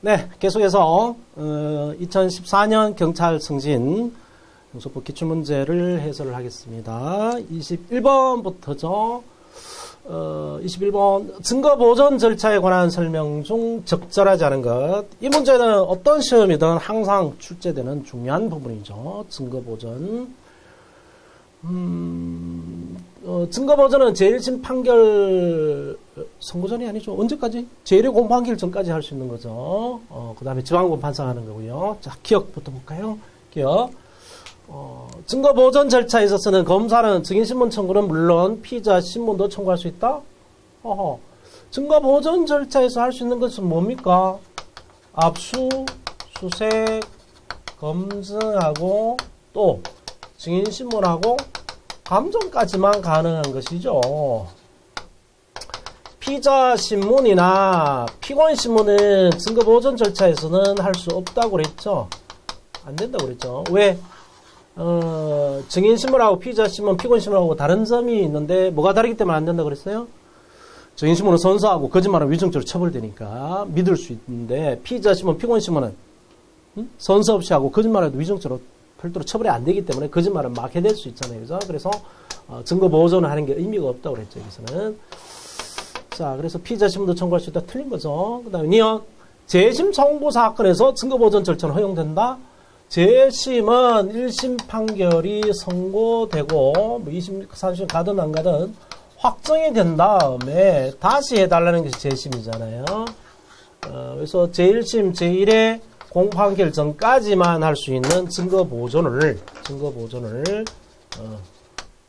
네, 계속해서 2014년 경찰 승진 형사법 기출문제를 해설을 하겠습니다. 21번부터죠. 21번 증거보전 절차에 관한 설명 중 적절하지 않은 것. 이 문제는 어떤 시험이든 항상 출제되는 중요한 부분이죠. 증거보전. 증거보전은 제1심 판결 선고전이 아니죠. 언제까지? 제1회 공판기일 전까지 할 수 있는 거죠. 그 다음에 지방법 판사하는 거고요. 자, 기억부터 볼까요? 기억. 증거보전 절차에 있어서는 검사는 증인신문 청구는 물론 피의자 신문도 청구할 수 있다? 증거보전 절차에서 할 수 있는 것은 뭡니까? 압수, 수색, 검증하고 또 증인신문하고 감정까지만 가능한 것이죠. 피의자 신문이나 피고인 신문은 증거보전 절차에서는 할 수 없다고 그랬죠. 안 된다고 그랬죠. 왜? 증인신문하고 피의자신문, 피고인신문하고 다른 점이 있는데 뭐가 다르기 때문에 안 된다고 그랬어요? 증인신문은 선서하고 거짓말은 위증죄로 처벌되니까 믿을 수 있는데 피의자신문, 피고인신문은 선서 없이 하고 거짓말해도 위증죄로 별도로 처벌이 안 되기 때문에 거짓말은 막 해댈 수 있잖아요. 그죠? 그래서 증거보전을 하는 게 의미가 없다고 그랬죠. 여기서는. 자, 그래서 피의자신문도 청구할 수 있다. 틀린 거죠. 그 다음에 니은 재심 청구 사건에서 증거보전 절차는 허용된다. 재심은 1심 판결이 선고되고 2심, 3심 가든 안 가든 확정이 된 다음에 다시 해달라는 것이 재심이잖아요. 그래서 제1심, 제1회 공판결 전까지만 할 수 있는 증거보전을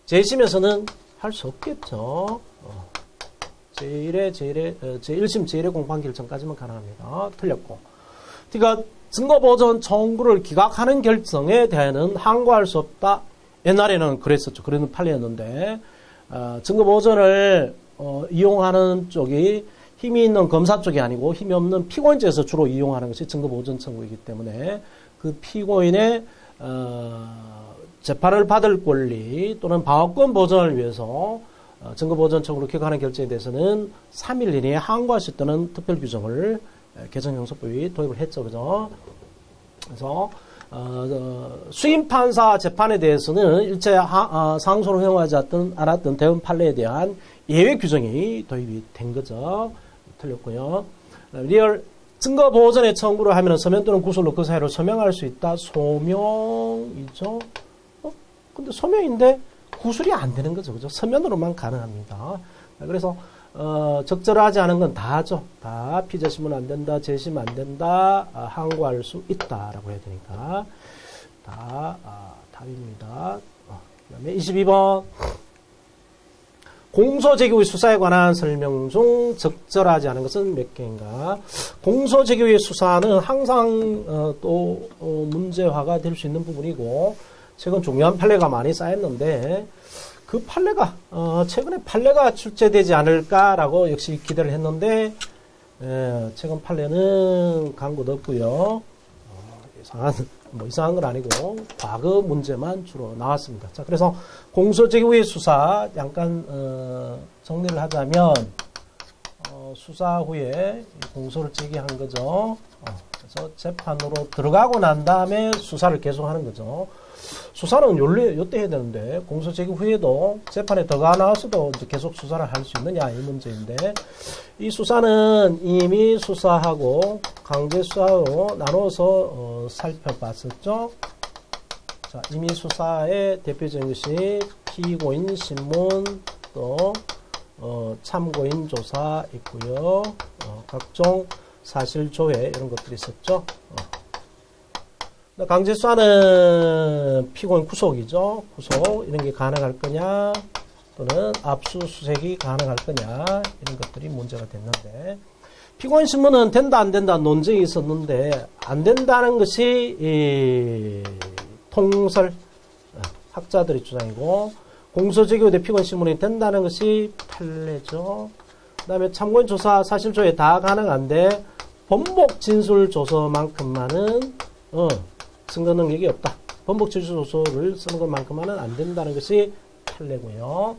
재심에서는 할 수 없겠죠. 제1심, 제1회 공판결 전까지만 가능합니다. 틀렸고. 그러니까 증거보전 청구를 기각하는 결정에 대해서는 항고할 수 없다. 옛날에는 그랬었죠. 그런 판례였는데 증거보전을 이용하는 쪽이 힘이 있는 검사 쪽이 아니고 힘이 없는 피고인쪽에서 주로 이용하는 것이 증거보전 청구이기 때문에 그 피고인의 재판을 받을 권리 또는 방어권 보전을 위해서 증거보전 청구를 기각하는 결정에 대해서는 3일 이내에 항고할 수 있다는 특별 규정을 개정형사법이 도입을 했죠. 그죠? 그래서, 수임 판사 재판에 대해서는 일체 상소를 허용하지 않았던 대원 판례에 대한 예외 규정이 도입이 된 거죠. 틀렸고요. 리얼 증거보전의 청구를 하면 서면 또는 구술로 그 사유를 소명할 수 있다. 소명이죠. 근데 소명인데 구술이 안 되는 거죠. 그죠? 서면으로만 가능합니다. 그래서 적절하지 않은 건 다 하죠. 다 피의자신문 안 된다, 재심 안 된다, 항고할 수 있다라고 해야 되니까 다 답입니다. 그 다음에 22번 공소제기의 수사에 관한 설명 중 적절하지 않은 것은 몇 개인가? 공소제기의 수사는 항상 또 문제화가 될 수 있는 부분이고 최근 중요한 판례가 많이 쌓였는데 그 판례가 최근에 판례가 출제되지 않을까라고 역시 기대를 했는데 최근 판례는 간 곳 없고요. 이상한 건 아니고 과거 문제만 주로 나왔습니다. 자, 그래서 공소제기의 수사 잠깐 정리를 하자면 수사 후에 공소를 제기한 거죠. 그래서 재판으로 들어가고 난 다음에 수사를 계속하는 거죠. 수사는 요때 해야 되는데 공소제기 후에도 재판에 더 나와서도 이제 계속 수사를 할 수 있느냐 이 문제인데 이 수사는 이미 수사하고 강제 수사로 나눠서 살펴봤었죠. 자, 이미 수사의 대표적인 것이 피고인 신문 또 참고인 조사 있고요. 각종 사실 조회 이런 것들이 있었죠. 강제수사는 피고인 구속이죠. 구속 이런 게 가능할 거냐 또는 압수수색이 가능할 거냐 이런 것들이 문제가 됐는데 피고인 신문은 된다 안 된다 논쟁이 있었는데 안 된다는 것이 통설 학자들의 주장이고 공소제기 대 피고인 신문이 된다는 것이 판례죠. 그 다음에 참고인 조사 사실조회 다 가능한데 번복 진술 조서만큼만은 증거 능력이 없다. 번복 진술 조서를 쓰는 것만큼만은 안 된다는 것이 판례고요.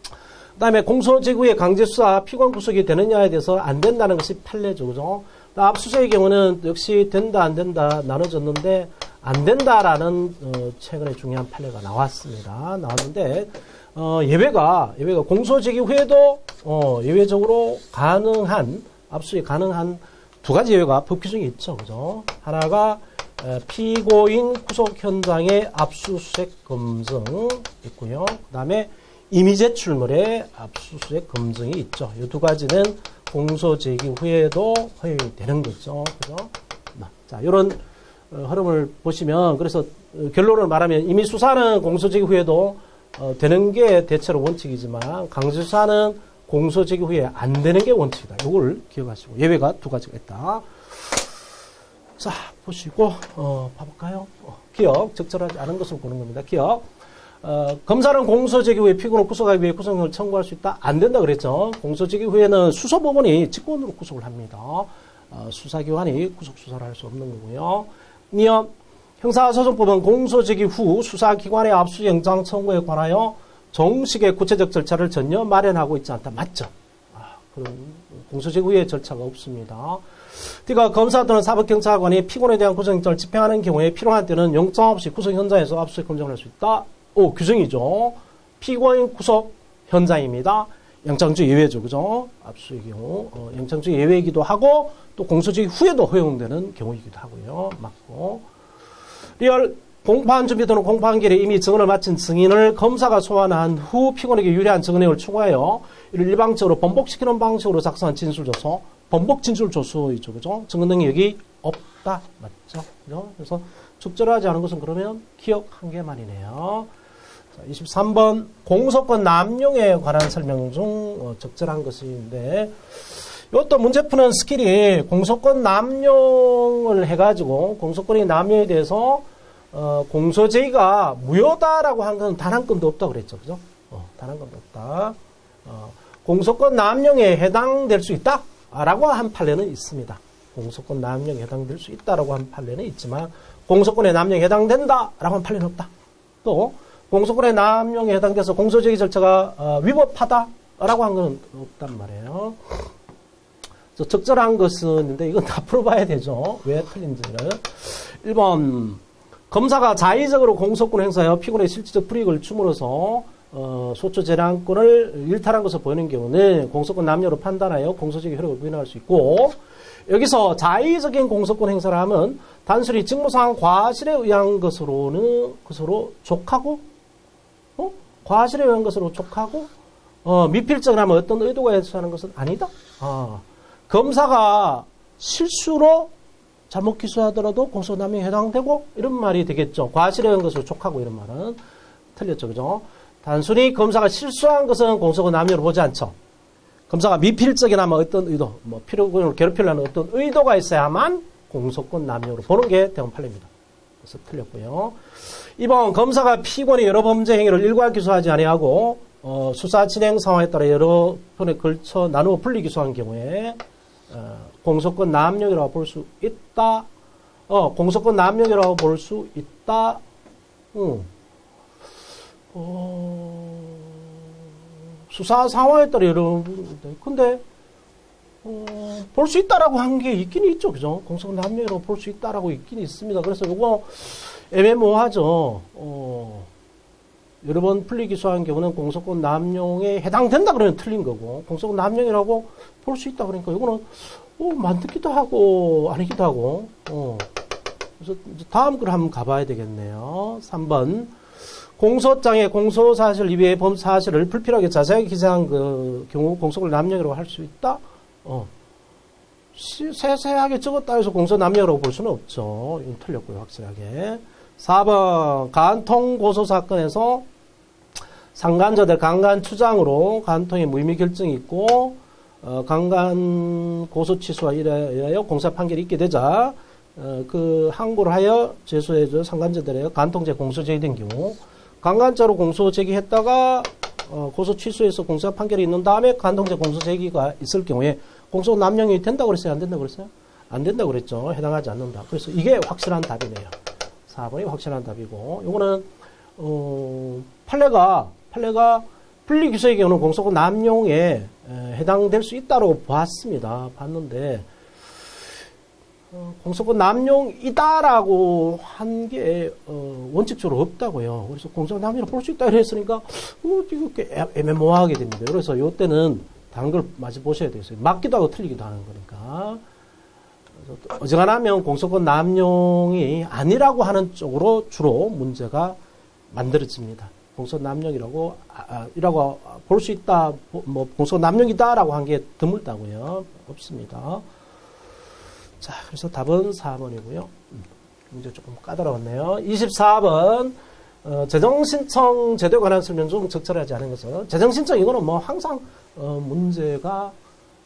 그 다음에 공소제기 후에 강제수사 피고인 구속이 되느냐에 대해서 안 된다는 것이 판례죠. 그죠? 압수수색의 경우는 역시 된다 안 된다 나눠졌는데 안 된다라는 최근에 중요한 판례가 나왔는데 예외가 공소제기 후에도 예외적으로 가능한 압수수색이 가능한 두 가지 예외가 법 규정이 있죠. 그죠? 하나가 피고인 구속 현장의 압수수색 검증 있고요. 그다음에 임의 제출물의 압수수색 검증이 있죠. 이 두 가지는 공소제기 후에도 허용이 되는 거죠. 그죠? 자, 이런 흐름을 보시면 그래서 결론을 말하면 임의 수사는 공소제기 후에도 되는 게 대체로 원칙이지만 강제수사는 공소제기 후에 안 되는 게 원칙이다. 이걸 기억하시고 예외가 두 가지가 있다. 자, 보시고 봐볼까요? 기억, 적절하지 않은 것을 보는 겁니다. 기억. 검사는 공소제기 후에 피고인을 구속하기 위해 구속영을 청구할 수 있다? 안 된다 그랬죠. 공소제기 후에는 수사법원이 직권으로 구속을 합니다. 수사기관이 구속수사를 할 수 없는 거고요. 니엄, 형사소송법은 공소제기 후 수사기관의 압수영장 청구에 관하여 정식의 구체적 절차를 전혀 마련하고 있지 않다. 맞죠? 그런 공소제기 후에 절차가 없습니다. 그러니까 검사 또는 사법경찰관이 피고인에 대한 구속영장을 집행하는 경우에 필요한 때는 영장 없이 구속 현장에서 압수수색 검증을 할 수 있다. 규정이죠. 피고인 구속 현장입니다. 영장주 예외죠. 그죠? 압수수색의 경우 영장주 예외이기도 하고 또 공소제기 후에도 허용되는 경우이기도 하고요. 맞고. 리얼 공판 준비 또는 공판결에 이미 증언을 마친 증인을 검사가 소환한 후 피고인에게 유리한 증언을 추가하여 이를 일방적으로 번복시키는 방식으로 작성한 진술조서, 번복 진술조서이죠. 그죠? 증언 능력이 없다. 맞죠? 그죠? 그래서 적절하지 않은 것은 그러면 기억 한 개만이네요. 자, 23번 공소권 남용에 관한 설명 중 적절한 것인데 이것도 문제 푸는 스킬이 공소권 남용을 해가지고 공소권의 남용에 대해서 공소제의가 무효다라고 한 건 단 한 건도 없다 그랬죠. 그죠? 단 한 건도 없다. 공소권 남용에 해당될 수 있다? 라고 한 판례는 있습니다. 공소권 남용에 해당될 수 있다라고 한 판례는 있지만 공소권의 남용에 해당된다 라고 한 판례는 없다. 또 공소권의 남용에 해당돼서 공소제기 절차가 위법하다 라고 한 건 없단 말이에요. 적절한 것은 있는데 이건 다 풀어봐야 되죠. 왜 틀린지를. 1번 검사가 자의적으로 공소권 행사하여 피고인의 실질적 불이익을 줌으로써 소추 재량권을 일탈한 것을 보이는 경우는 공소권 남용으로 판단하여 공소제기 효력을 부인할 수 있고 여기서 자의적인 공소권 행사를 하면 단순히 직무상 과실에 의한 것으로 족하고 과실에 의한 것으로 족하고 미필적을 하면 어떤 의도가 있어 하는 것은 아니다. 검사가 실수로 잘못 기소하더라도 공소남용에 해당되고 이런 말이 되겠죠. 과실에 의한 것으로 족하고 이런 말은 틀렸죠. 그죠? 단순히 검사가 실수한 것은 공소권 남용으로 보지 않죠. 검사가 미필적이나 어떤 의도, 피고인을 괴롭히려는 어떤 의도가 있어야만 공소권 남용으로 보는 게 대형 판례입니다. 그래서 틀렸고요. 2번 검사가 피고인의 여러 범죄 행위를 일괄 기소하지 아니하고 수사 진행 상황에 따라 여러 편에 걸쳐 나누어 분리 기소한 경우에 공소권 남용이라고 볼 수 있다. 공소권 남용이라고 볼 수 있다. 수사 상황에 따라 여러 근데 볼 수 있다라고 한 게 있긴 있죠. 그죠? 공소권 남용이라고 볼 수 있다라고 있긴 있습니다. 그래서 이거 애매모호하죠. 여러 번 분리 기소한 경우는 공소권 남용에 해당된다 그러면 틀린 거고 공소권 남용이라고 볼 수 있다 그러니까 이거는 맞기도 하고 아니기도 하고 그래서 다음 글 한번 가봐야 되겠네요. 3번 공소장에 공소사실 이외의 범사실을 불필요하게 자세하게 기재한 그 경우 공소권 남용이라고 할 수 있다. 세세하게 적었다 해서 공소 남용이라고 볼 수는 없죠. 이건 틀렸고요. 확실하게. 4번 간통 고소 사건에서 상간자들 강간 추장으로 간통의 무혐의 결정이 있고 강간 고소 취소와 이래하여 공사 판결이 있게 되자 그 항고를 하여 제소해줘 상간자들의 간통죄 공소 제기된 경우 강간자로 공소 제기했다가 고소 취소해서 공사 판결이 있는 다음에 간통죄 공소 제기가 있을 경우에 공소 남용이 된다고 그랬어요? 안 된다고 그랬어요? 안 된다고 그랬죠. 해당하지 않는다. 그래서 이게 확실한 답이네요. 4번이 확실한 답이고 요거는 판례가 분리기소의 경우는 공소권 남용에 해당될 수 있다고 봤습니다. 봤는데 공소권 남용이다라고 한 게 원칙적으로 없다고요. 그래서 공소권 남용을 볼 수 있다 이랬으니까 이거 애매모호하게 됩니다. 그래서 이때는 다른 걸 마치 보셔야 되겠어요. 맞기도 하고 틀리기도 하는 거니까. 어지간하면 공소권 남용이 아니라고 하는 쪽으로 주로 문제가 만들어집니다. 공소권 남용이라고 이라고 볼 수 있다, 뭐 공소권 남용이다라고 한 게 드물다고요. 없습니다. 자, 그래서 답은 4번이고요. 문제 조금 까다로웠네요. 24번 재정신청 제도에 관한 설명 중 적절하지 않은 것은 재정신청 이거는 뭐 항상 문제가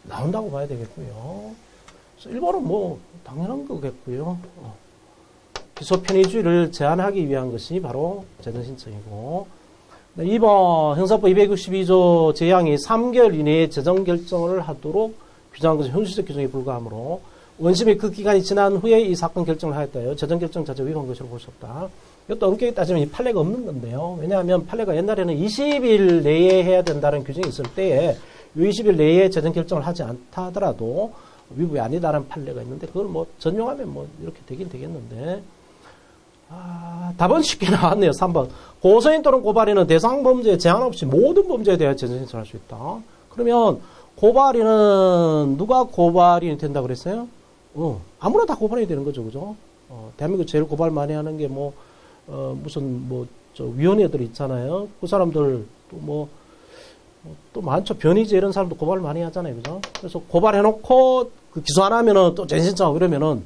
나온다고 봐야 되겠고요. 그래서 1번은 뭐 당연한 거겠고요. 기소 편의주의를 제한하기 위한 것이 바로 재정신청이고, 2번 형사법 262조 제양이 3개월 이내에 재정 결정을 하도록 규정한 것은 현실적 규정에 불과하므로 원심이 그 기간이 지난 후에 이 사건 결정을 하였다요. 재정 결정 자체가 위반한 것으로 볼 수 없다. 이것도 엄격히 따지면 이 판례가 없는 건데요. 왜냐하면 판례가 옛날에는 20일 내에 해야 된다는 규정이 있을 때에 20일 내에 재정 결정을 하지 않다 하더라도 위법이 아니다라는 판례가 있는데 그걸 뭐 전용하면 뭐 이렇게 되긴 되겠는데, 답은 쉽게 나왔네요. 3번. 고소인 또는 고발인은 대상 범죄에 제한 없이 모든 범죄에 대해 재정 신청할 수 있다. 그러면 고발인은 누가 고발인이 된다고 그랬어요? 아무나 다 고발이 되는 거죠. 그죠? 대한민국 제일 고발 많이 하는 게 무슨 위원회들 있잖아요. 그 사람들 또 많죠. 변희재 이런 사람도 고발 많이 하잖아요. 그죠? 그래서 고발해놓고 그 기소 안 하면은 또 재신청하고 그러면은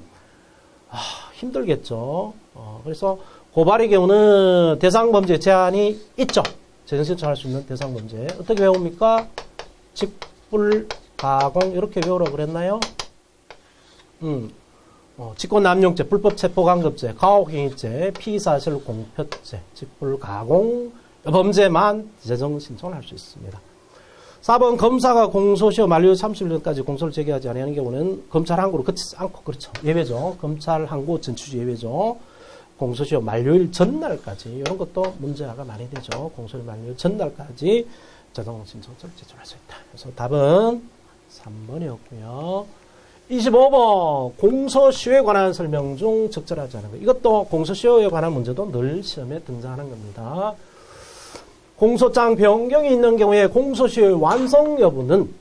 힘들겠죠. 그래서 고발의 경우는 대상범죄 제한이 있죠. 재정신청할 수 있는 대상범죄. 어떻게 외웁니까? 직불, 가공 이렇게 외우라고 그랬나요? 직권남용죄, 불법체포강급죄, 가혹행위죄, 피의사실 공표죄, 직불, 가공 범죄만 재정신청을 할 수 있습니다. 4번 검사가 공소시효 만료 30일까지 공소를 제기하지 않는 경우는 검찰 항고로 거치지 않고, 그렇죠. 예외죠. 검찰 항고 전취주 예외죠. 공소시효 만료일 전날까지 이런 것도 문제가 많이 되죠. 공소시효 만료일 전날까지 재정신청을 제출할 수 있다. 그래서 답은 3번이었고요. 25번 공소시효에 관한 설명 중 적절하지 않은 것. 이것도 공소시효에 관한 문제도 늘 시험에 등장하는 겁니다. 공소장 변경이 있는 경우에 공소시효의 완성 여부는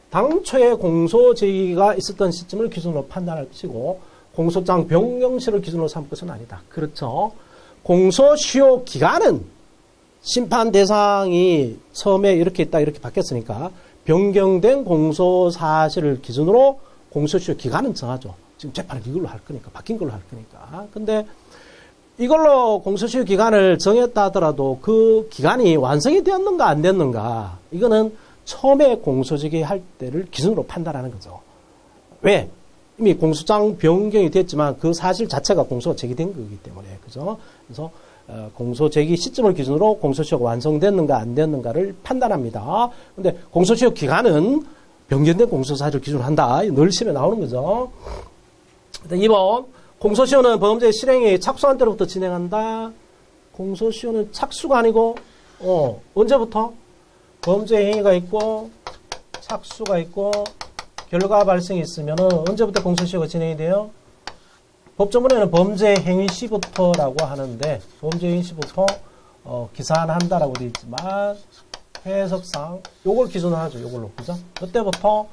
당초에 공소 제기가 있었던 시점을 기준으로 판단할 것이고 공소장 변경 시를 기준으로 삼을 것은 아니다. 그렇죠. 공소시효 기간은 심판 대상이 처음에 이렇게 있다 이렇게 바뀌었으니까 변경된 공소 사실을 기준으로 공소시효 기간은 정하죠. 지금 재판을 이걸로 할 거니까, 바뀐 걸로 할 거니까. 근데 이걸로 공소시효 기간을 정했다 하더라도 그 기간이 완성이 되었는가 안 됐는가, 이거는 처음에 공소제기 할 때를 기준으로 판단하는 거죠. 왜? 이미 공소장 변경이 됐지만 그 사실 자체가 공소가 제기된 거기 때문에. 그죠? 그래서 공소 제기 시점을 기준으로 공소시효가 완성됐는가 안 됐는가를 판단합니다. 근데 공소시효 기간은 변경된 공소사실을 기준으로 한다. 늘 시험에 나오는 거죠. 2번 공소시효는 범죄 실행이 착수한 때로부터 진행한다. 공소시효는 착수가 아니고 언제부터? 범죄 행위가 있고 착수가 있고 결과 발생이 있으면 언제부터 공소시효가 진행이 돼요? 법조문에는 범죄 행위 시부터라고 하는데 범죄 행위 시부터 기산한다라고 되어 있지만 해석상 요걸 기준으로 하죠. 요걸로. 그죠? 그때부터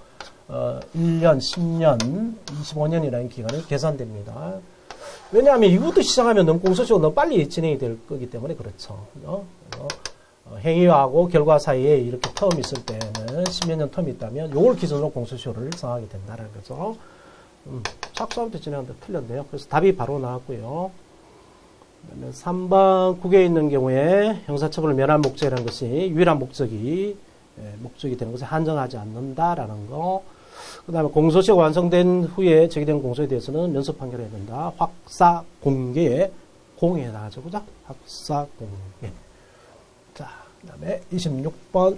1년, 10년, 25년이라는 기간이 계산됩니다. 왜냐하면 이것도 시작하면 너무 공소시효가 너무 빨리 진행이 될 거기 때문에 그렇죠. 그죠? 행위하고 결과 사이에 이렇게 텀이 있을 때는 10몇 년 텀이 있다면 요걸 기준으로 공소시효를 정하게 된다는 거죠. 착수하부터 진행하는데 틀렸네요. 그래서 답이 바로 나왔고요. 3번 국외에 있는 경우에 형사처벌을 면할 목적이라는 것이 유일한 목적이 되는 것을 한정하지 않는다라는 거. 그 다음에 공소시효가 완성된 후에 제기된 공소에 대해서는 면소 판결해야 된다. 확사 공개에 공에 나가죠. 그죠? 확사 공개. 자, 그 다음에 26번.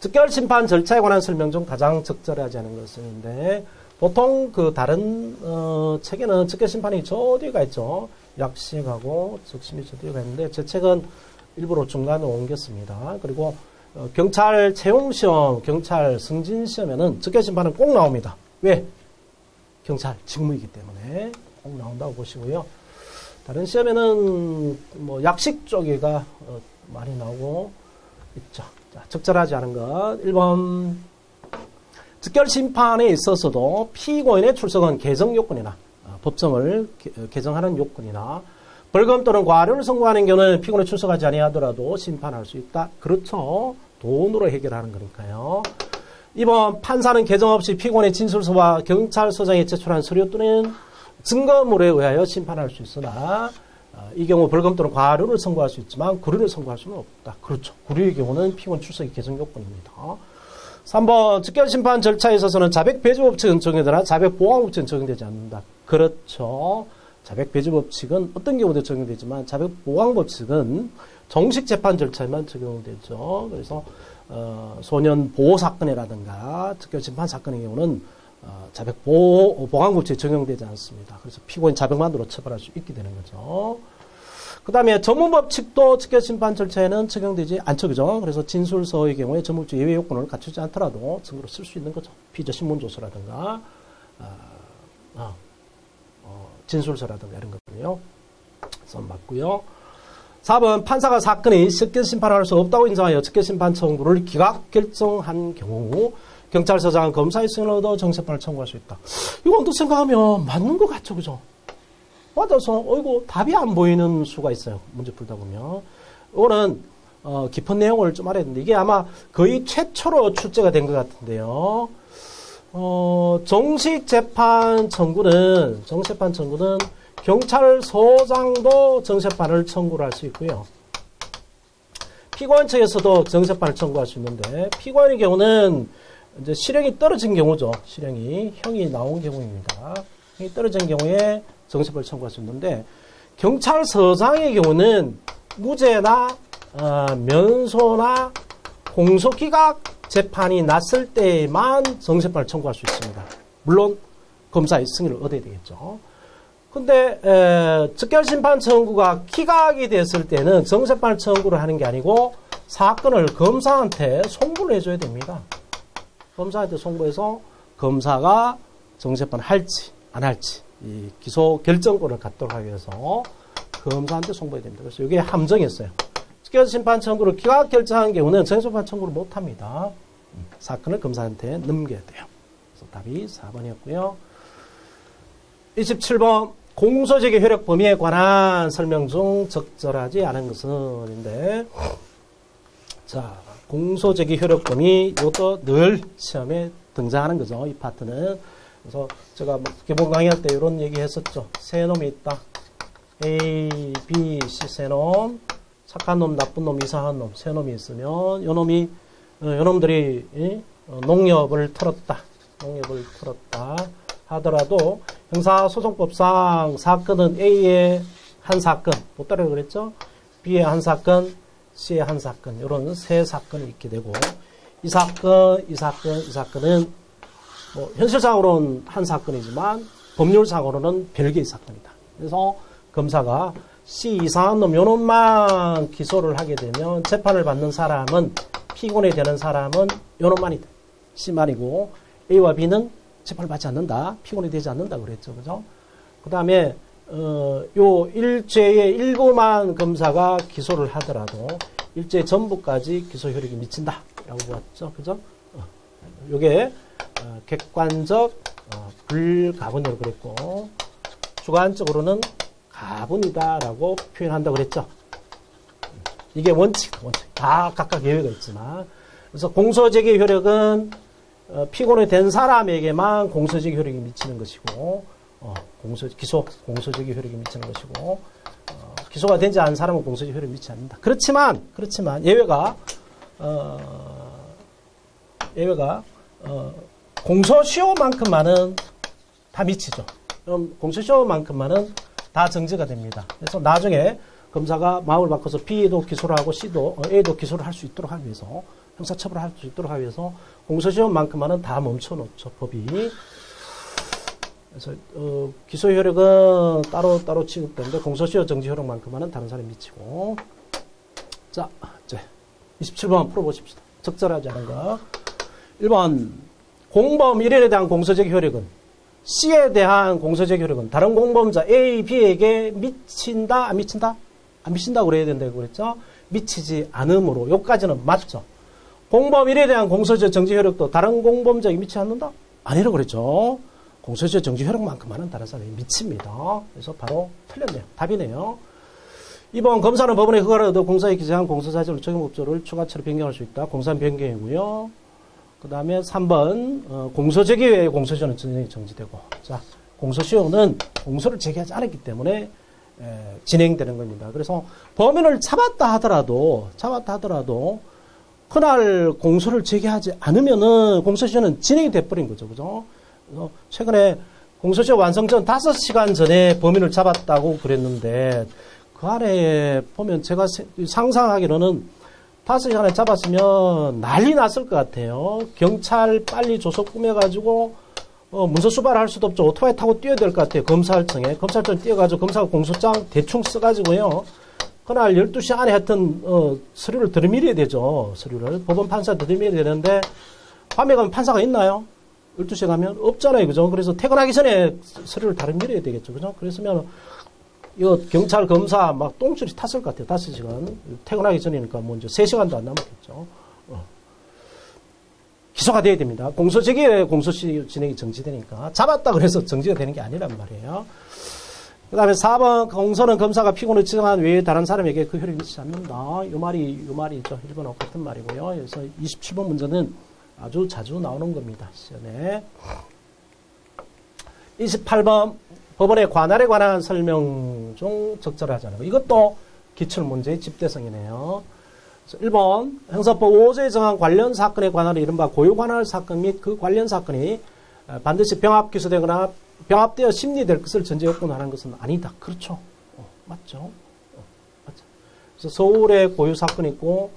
즉결 심판 절차에 관한 설명 중 가장 적절하지 않은 것인데, 보통 그 다른 책에는 즉결 심판이 저 뒤가 있죠. 약식하고 적심이 저 뒤가 있는데 제 책은 일부러 중간에 옮겼습니다. 그리고 경찰 채용시험, 경찰 승진시험에는 즉결 심판은 꼭 나옵니다. 왜? 경찰 직무이기 때문에 꼭 나온다고 보시고요. 다른 시험에는 뭐 약식 쪽이가 많이 나오고 있죠. 자, 적절하지 않은 것. 1번. 즉결 심판에 있어서도 피고인의 출석은 개정 요건이나 법정을 개정하는 요건이나 벌금 또는 과료를 선고하는 경우는 피고인이 출석하지 아니하더라도 심판할 수 있다. 그렇죠. 돈으로 해결하는 거니까요. 2번. 판사는 개정 없이 피고인의 진술서와 경찰서장에 제출한 서류 또는 증거물에 의하여 심판할 수 있으나 이 경우 벌금 또는 과료를 선고할 수 있지만 구류를 선고할 수는 없다. 그렇죠. 구류의 경우는 피고인 출석이 개정 요건입니다. 3번. 즉결심판 절차에 있어서는 자백배제법칙은 적용되나 자백보강법칙은 적용되지 않는다. 그렇죠. 자백배제법칙은 어떤 경우도 적용되지만 자백보강법칙은 정식 재판 절차에만 적용되죠. 그래서 소년 보호 사건이라든가 즉결심판 사건의 경우는 자백보강법칙이 적용되지 않습니다. 그래서 피고인 자백만으로 처벌할 수 있게 되는 거죠. 그 다음에 전문법칙도 즉결심판 절차에는 적용되지 않죠. 그죠? 그래서 진술서의 경우에 전문법칙 예외 요건을 갖추지 않더라도 증거로 쓸 수 있는 거죠. 피의자 신문조서라든가 진술서라든가 이런 것들요. 그래서 맞고요. 4번. 판사가 사건의 즉결심판을 할 수 없다고 인정하여 즉결심판 청구를 기각 결정한 경우 경찰서장은 검사의 승인을 얻어 정세판을 청구할 수 있다. 이거 언뜻 생각하면 맞는 것 같죠. 그죠? 맞아서 어이구 답이 안 보이는 수가 있어요. 문제 풀다 보면. 이거는 깊은 내용을 좀 알아야 되는데 이게 아마 거의 최초로 출제가 된 것 같은데요. 정식 재판 청구는 경찰서장도 정세판을 청구를 할 수 있고요. 피고인 측에서도 정세판을 청구할 수 있는데 피고인의 경우는 이제 실형이 떨어진 경우죠. 형이 나온 경우입니다. 형이 떨어진 경우에 정세판을 청구할 수 있는데 경찰서장의 경우는 무죄나 면소나 공소기각 재판이 났을 때에만 정세판을 청구할 수 있습니다. 물론 검사의 승인을 얻어야 되겠죠. 근데 즉결심판 청구가 기각이 됐을 때는 정세판을 청구를 하는 게 아니고 사건을 검사한테 송부를 해줘야 됩니다. 검사한테 송부해서 검사가 정세판을 할지 안 할지 이 기소 결정권을 갖도록 하기 위해서 검사한테 송부해야 됩니다. 그래서 이게 함정이었어요. 즉결심판 청구를 기각 결정한 경우는 정세판 청구를 못합니다. 사건을 검사한테 넘겨야 돼요. 그래서 답이 4번이었고요. 27번. 공소제기 효력 범위에 관한 설명 중 적절하지 않은 것은인데, 자, 공소제기 효력 범위, 이것도 늘 시험에 등장하는 거죠. 이 파트는. 그래서 제가 뭐 개본 강의할 때 이런 얘기 했었죠. 세 놈이 있다. A, B, C 세 놈, 착한 놈, 나쁜 놈, 이상한 놈, 세 놈이 있으면, 요놈들이 농협을 털었다. 하더라도 형사소송법상 사건은 A의 한 사건, 못 따르라고 그랬죠? B의 한 사건, C의 한 사건, 이런 세 사건이 있게 되고, 이 사건은 뭐 현실상으로는 한 사건이지만 법률상으로는 별개의 사건이다. 그래서 검사가 C 이상한 놈, 요 놈만 기소를 하게 되면 재판을 받는 사람은, 피고인이 되는 사람은 요 놈만이다. C만이고, A와 B는 재판을 받지 않는다. 피고인이 되지 않는다. 그랬죠. 그죠? 그 다음에, 요 일죄의 일부만 검사가 기소를 하더라도 일죄 전부까지 기소 효력이 미친다. 라고 보았죠. 그죠? 요게, 객관적, 불가분이라고 그랬고, 주관적으로는 가분이다. 라고 표현한다고 그랬죠. 이게 원칙. 다 각각 예외가 있지만. 그래서 공소제기 효력은 피고인이 된 사람에게만 공소제기 효력이 미치는 것이고, 공소제기 효력이 미치는 것이고, 기소가 되지 않은 사람은 공소제기 효력이 미치지 않는다. 그렇지만, 예외가, 공소시효만큼만은 다 미치죠. 그럼 공소시효만큼만은 다 정지가 됩니다. 그래서 나중에 검사가 마음을 바꿔서 B도 기소를 하고 A도 기소를 할 수 있도록 하기 위해서, 형사처벌을 할 수 있도록 하기 위해서 공소시효만큼만은 다 멈춰놓죠, 법이. 그래서 기소 효력은 따로 취급되는데 공소시효 정지 효력만큼만은 다른 사람이 미치고. 자, 이제 27번 풀어보십시다. 적절하지 않은 거. 1번 공범 1인에 대한 공소적 효력은 C에 대한 공소적 효력은 다른 공범자 A, B에게 미친다, 안 미친다? 안 미친다고 그래야 된다고 그랬죠? 미치지 않으므로 여기까지는 맞죠. 공범 1에 대한 공소적 정지 효력도 다른 공범자에게 미치지 않는다? 아니라고 그랬죠. 공소적 정지 효력만큼만은 다른 사람이 미칩니다. 그래서 바로 틀렸네요. 답이네요. 2번 검사는 법원의 허가를 얻어 공사에 기재한 공소사실을 적용법조를 추가처로 변경할 수 있다. 공사는 변경이고요. 그 다음에 3번 공소제기 외에 공소시효는 정지되고, 자, 공소시효는 공소를 제기하지 않았기 때문에 진행되는 겁니다. 그래서 범인을 잡았다 하더라도 그날 공소를 제기하지 않으면은 공소시효는 진행이 돼버린 거죠. 그죠? 그래서 최근에 공소시효 완성 전 5시간 전에 범인을 잡았다고 그랬는데 그 안에 보면 제가 상상하기로는 5시간에 잡았으면 난리 났을 것 같아요. 경찰 빨리 조속 꾸며가지고 문서 수발할 수도 없죠. 오토바이 타고 뛰어야 될 것 같아요. 검찰청에 뛰어가지고 검사가 공소장 대충 써가지고요. 그날 12시 안에 하여튼 서류를 들이밀어야 되죠. 서류를 법원 판사 들이밀어야 되는데 밤에 가면 판사가 있나요? 12시에 가면 없잖아요. 그죠? 그래서 퇴근하기 전에 서류를 들이밀어야 되겠죠. 그죠? 그랬으면 이거 경찰 검사 막 똥줄이 탔을 것 같아요. 5시간. 퇴근하기 전이니까 뭐 이제 3시간도 안 남았겠죠. 기소가 돼야 됩니다. 공소제기에 공소시 진행이 정지되니까. 잡았다 그래서 정지가 되는 게 아니란 말이에요. 그 다음에 4번, 공소는 검사가 피고를 지정한 외에 다른 사람에게 그 효력이 미치지 않는다. 요 말이죠. 1번하고 같은 말이고요. 그래서 27번 문제는 아주 자주 나오는 겁니다. 시험에. 28번, 법원의 관할에 관한 설명 중 적절하지 않은 것. 이것도 기출문제의 집대성이네요. 1번, 형사법 5조에 정한 관련 사건에 관한 이른바 고유관할 사건 및 그 관련 사건이 반드시 병합 기소되거나 병합되어 심리될 것을 전제 요건으로 하는 것은 아니다. 그렇죠. 맞죠. 맞죠. 그래서 서울에 고유 사건이 있고,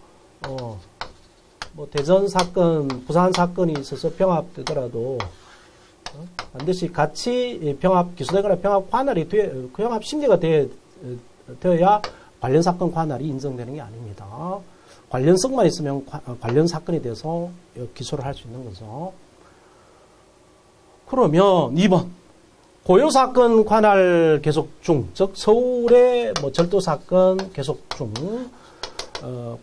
뭐 대전 사건, 부산 사건이 있어서 병합되더라도 반드시 같이 병합 기소되거나 병합 관할이 병합 심리가 되어야 관련 사건 관할이 인정되는 게 아닙니다. 관련성만 있으면 관련 사건이 돼서 기소를 할 수 있는 거죠. 그러면 2번 고유사건 관할 계속 중, 즉 서울의 뭐 절도사건 계속 중,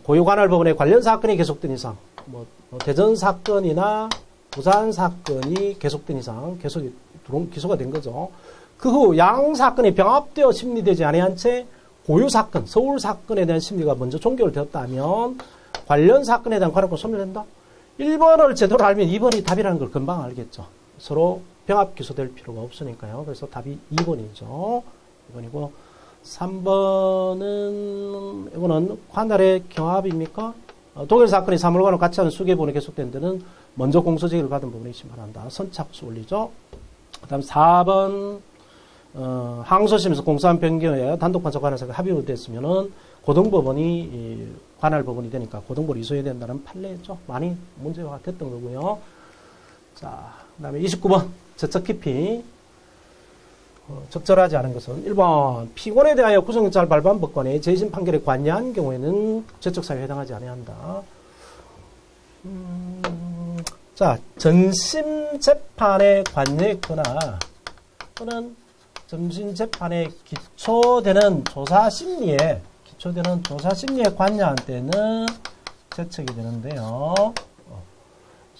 고유관할법원의 관련 사건이 계속된 이상, 뭐 대전 사건이나 부산 사건이 계속된 이상 기소가 된 거죠. 그 후 양 사건이 병합되어 심리되지 아니한 채 고유 사건, 서울 사건에 대한 심리가 먼저 종결되었다면 관련 사건에 대한 관할권 소멸된다. 1번을 제대로 알면 2번이 답이라는 걸 금방 알겠죠. 서로 병합 기소될 필요가 없으니까요. 그래서 답이 2번이죠. 2번이고 3번은 이거는 관할의 경합입니까? 독일 사건이 사물과는 같이 하는 수개본이 계속된 데는 먼저 공소제기를 받은 부분에 심판한다. 선착수 올리죠. 그 다음 4번 항소심에서 공소한 변경에 단독판사 관할사가 합의가 됐으면은 고등법원이 관할법원이 되니까 고등법을 이소해야 된다는 판례죠. 많이 문제가 됐던 거고요. 자, 그 다음에 29번 저촉 깊이 적절하지 않은 것은 1번 피고인에 대하여 구속영장을 발부한 법관의 재심 판결에 관여한 경우에는 저촉사유에 해당하지 아니한다. 자, 전심재판에 관여했거나 또는 전심재판에 기초되는 조사심리에 관여한 때는 제척이 되는데요.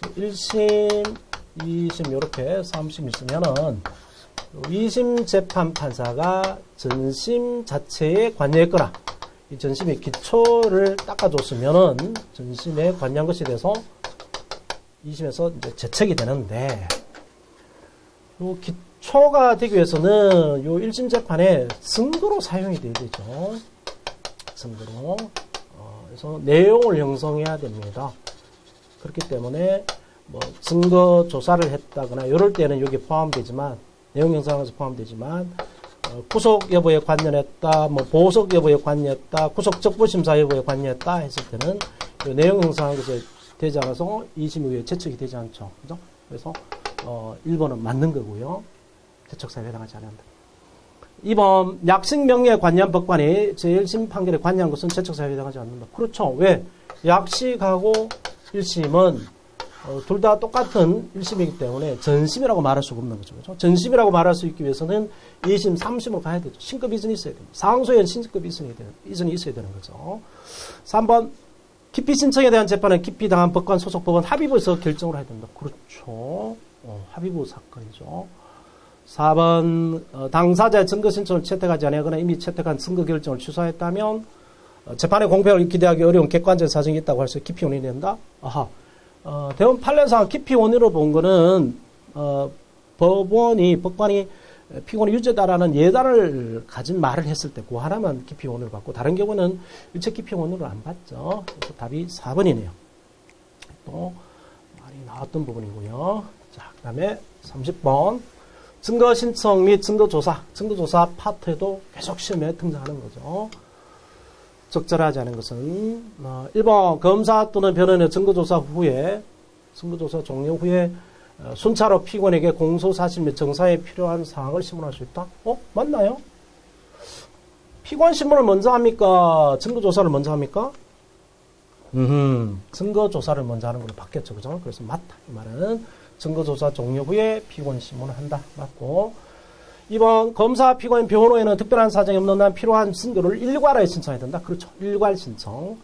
1심, 2심 이렇게 3심 있으면은 2심 재판 판사가 전심 자체에 관여했거나 이 전심의 기초를 닦아줬으면은 전심에 관여한 것에 대해서 2심에서 이제 제척이 되는데 요 기초가 되기 위해서는 요 1심 재판에 증거로 사용이 돼야 되죠. 증거로. 그래서 내용을 형성해야 됩니다. 그렇기 때문에 뭐 증거 조사를 했다거나 이럴 때는 여기 포함되지만 내용 형성에서 포함되지만 구속 여부에 관여했다, 뭐 보석 여부에 관여했다, 구속 적부 심사 여부에 관여했다 했을 때는 내용 형성하고 되지 않아서 2심 이후에 제척이 되지 않죠. 그죠? 그래서 1번은 맞는 거고요. 제척사유에 해당하지 않는다. 2번 약식 명예에 관여한 법관이 제1심 판결에 관여한 것은 제척사유에 해당하지 않는다. 그렇죠. 왜? 약식하고 1심은 둘 다 똑같은 1심이기 때문에 전심이라고 말할 수가 없는 거죠. 그렇죠? 전심이라고 말할 수 있기 위해서는 2심, 3심으로 가야 되죠. 신급 이전이 있어야 됩니다. 상소엔 신급 이전이 있어야 되는 거죠. 3번, 기피 신청에 대한 재판은 기피 당한 법관 소속 법원 합의부에서 결정을 해야 된다. 그렇죠. 합의부 사건이죠. 4번, 당사자의 증거 신청을 채택하지 않거나 이미 채택한 증거 결정을 취소했다면 재판의 공평을 기대하기 어려운 객관적 사정이 있다고 할 수 기피 원인이 된다. 아하. 대원 판례상 기피 원인으로 본 거는 법관이 피고인이 유죄다라는 예단을 가진 말을 했을 때 그 하나만 기피 원인으로 받고 다른 경우는 일체 기피 원인으로 안 받죠. 그래서 답이 4번이네요. 또 많이 나왔던 부분이고요. 자, 그다음에 30번 증거 신청 및 증거조사 파트에도 계속 시험에 등장하는 거죠. 적절하지 않은 것은 1번 검사 또는 변호인의 증거조사 종료 후에 순차로 피고인에게 공소사실 및 정사에 필요한 사항을 신문할 수 있다? 맞나요? 피고인 신문을 먼저 합니까? 증거조사를 먼저 합니까? 증거조사를 먼저 하는 걸로 바뀌었죠. 그죠? 그래서 맞다. 이 말은 증거조사 종료 후에 피고인 신문을 한다. 맞고 2번 검사, 피고인, 변호인은 특별한 사정이 없는 한 필요한 증거를 일괄하여 신청해야 된다. 그렇죠. 일괄 신청.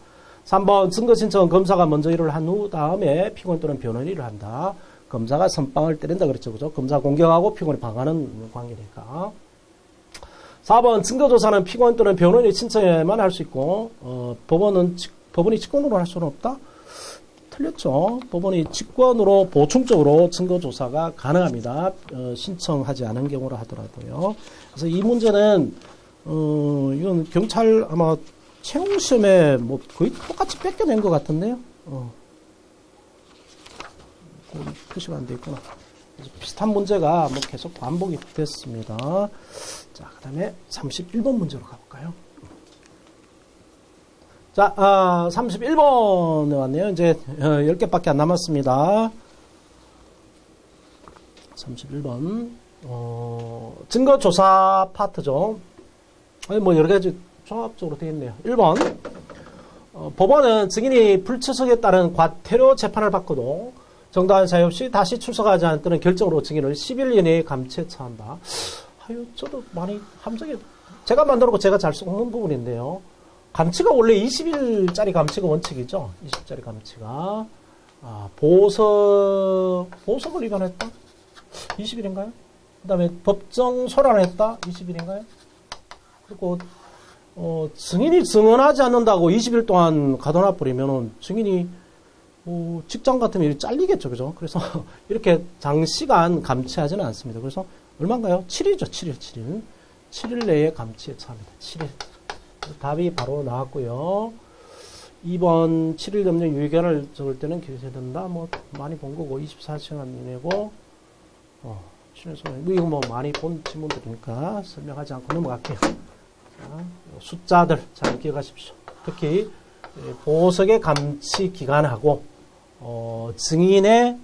3번 증거 신청은 검사가 먼저 일을 한 후 다음에 피고인 또는 변호인이 일을 한다. 검사가 선빵을 때린다 그랬죠. 그죠? 검사 공격하고 피고인이 방하는 관계니까. 4번 증거조사는 피고인 또는 변호인이 신청해야만 할 수 있고 법원이 직권으로 할 수는 없다. 틀렸죠. 법원이 직권으로 보충적으로 증거조사가 가능합니다. 신청하지 않은 경우라 하더라도요. 그래서 이 문제는 이건 경찰 아마 채용시험에 뭐 거의 똑같이 뺏겨낸 것 같은데요. 표시가 안 돼 있구나. 비슷한 문제가 뭐 계속 반복이 됐습니다. 자, 그 다음에 31번 문제로 가볼까요? 자, 31번에 왔네요. 이제 10개밖에 안 남았습니다. 31번 증거조사 파트죠. 뭐 여러 가지 종합적으로 되겠네요. 1번 법원은 증인이 불출석에 따른 과태료 재판을 받고도 정당한 사유 없이 다시 출석하지 않은 때는 결정으로 증인을 10일 이내에 감치에 처한다. 저도 많이 함정에 제가 만들었고 제가 잘 쓰는 부분인데요. 감치가 원래 20일짜리 감치가 원칙이죠. 20일짜리 감치가. 보석을 위반했다? 20일인가요? 그 다음에 법정 소란을 했다? 20일인가요? 그리고, 증인이 증언하지 않는다고 20일 동안 가둬놔 버리면은 증인이, 직장 같으면 잘리겠죠. 그죠? 그래서 이렇게 장시간 감치하지는 않습니다. 그래서 얼마인가요? 7일이죠. 7일. 7일 내에 감치에 처합니다. 7일. 답이 바로 나왔고요. 2번 7일 넘는 유의견을 적을 때는 기재해야 된다. 뭐 많이 본 거고 24시간 이내고 이거 뭐 많이 본 지문들이니까 설명하지 않고 넘어갈게요. 자, 숫자들 잘 기억하십시오. 특히 보석의 감치 기간하고 증인의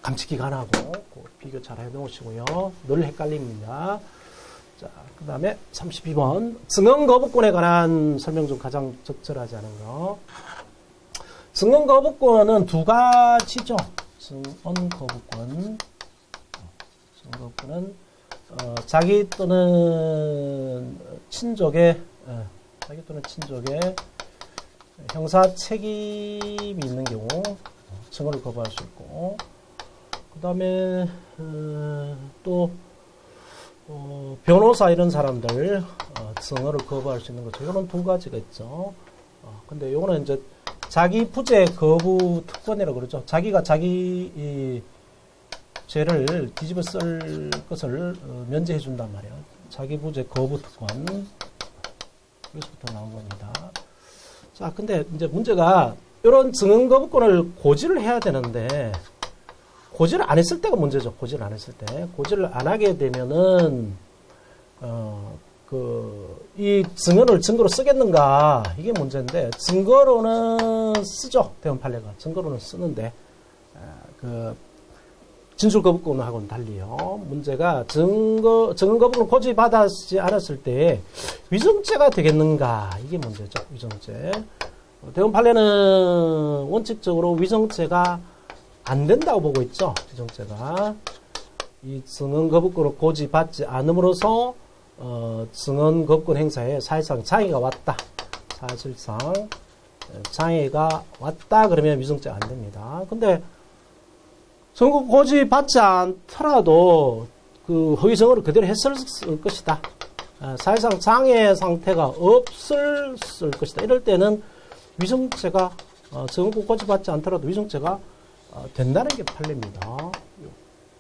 감치 기간하고 비교 잘 해놓으시고요. 늘 헷갈립니다. 자, 그 다음에 32번. 증언 거부권에 관한 설명 중 가장 적절하지 않은 거. 증언 거부권은 두 가지죠. 증언 거부권은 자기 또는 친족의 형사 책임이 있는 경우 증언을 거부할 수 있고, 그 다음에 또 변호사 이런 사람들 증언을 거부할 수 있는 거죠. 이거는 두 가지가 있죠. 근데 요거는 이제 자기 부재 거부 특권이라고 그러죠. 자기가 자기 죄를 뒤집어 쓸 것을 면제해 준단 말이에요. 자기 부재 거부 특권. 여기서부터 나온 겁니다. 자, 근데 이제 문제가 이런 증언 거부권을 고지를 해야 되는데 고지를 안 했을 때가 문제죠. 고지를 안 했을 때. 고지를 안 하게 되면은, 이 증언을 증거로 쓰겠는가. 이게 문제인데, 증거로는 쓰죠. 대원 판례가. 증거로는 쓰는데, 진술 거부권하고는 달리요. 문제가 증언 거부권 고지받지 않았을 때 위정죄가 되겠는가. 이게 문제죠. 위정죄. 대원 판례는 원칙적으로 위정죄가 안 된다고 보고 있죠. 위정죄가. 이 증언 거부권을 고지받지 않음으로써 증언 거부권 행사에 사실상 장애가 왔다. 사실상 장애가 왔다 그러면 위정죄가 안 됩니다. 근데 증언 고지받지 않더라도 그 허위 증언을 그대로 했을 것이다. 사실상 장애 상태가 없을 것이다. 이럴 때는 위정죄가 증언권 고지받지 않더라도 위정죄가 된다는 게 판례입니다.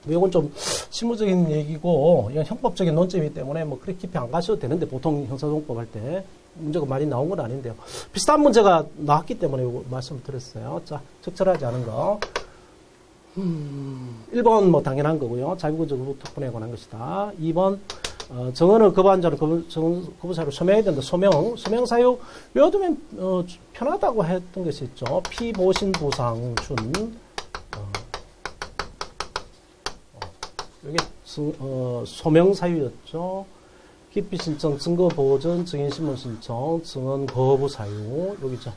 이건 좀 실무적인 얘기고 이건 형법적인 논점이기 때문에 뭐 그렇게 깊이 안 가셔도 되는데 보통 형사소송법 할 때 문제가 많이 나온 건 아닌데요. 비슷한 문제가 나왔기 때문에 이거 말씀을 드렸어요. 자, 적절하지 않은 거. 1번 뭐 당연한 거고요. 자기구조 특권에 관한 것이다. 2번 정언을 거부한 자는 정언 거부 사유로 소명해야 된다. 소명 사유 외워두면 편하다고 했던 것이 있죠. 피보신 부상 준 이게 소명 사유였죠. 기피 신청, 증거 보전, 증인 신문 신청, 증언 거부 사유 여기죠.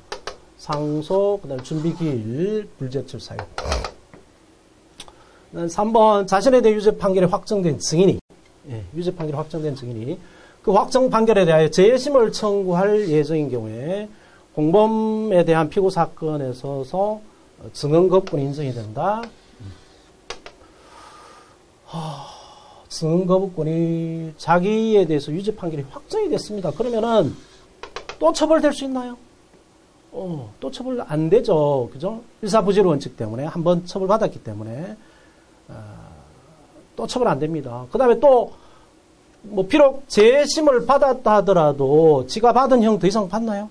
상소, 그다음에 준비 기일, 불제출 사유. 3번 자신에 대해 유죄 판결이 확정된 증인이 유죄 판결이 확정된 증인이 그 확정 판결에 대하여 재심을 청구할 예정인 경우에 공범에 대한 피고 사건에 있어서 증언 거부권이 인정이 된다. 증언 거부권이 자기에 대해서 유죄 판결이 확정이 됐습니다. 그러면은 또 처벌될 수 있나요? 또 처벌 안 되죠. 그죠? 일사부질 원칙 때문에 한번 처벌받았기 때문에 또 처벌 안 됩니다. 그 다음에 또 뭐 비록 재심을 받았다 하더라도 지가 받은 형 더 이상 받나요?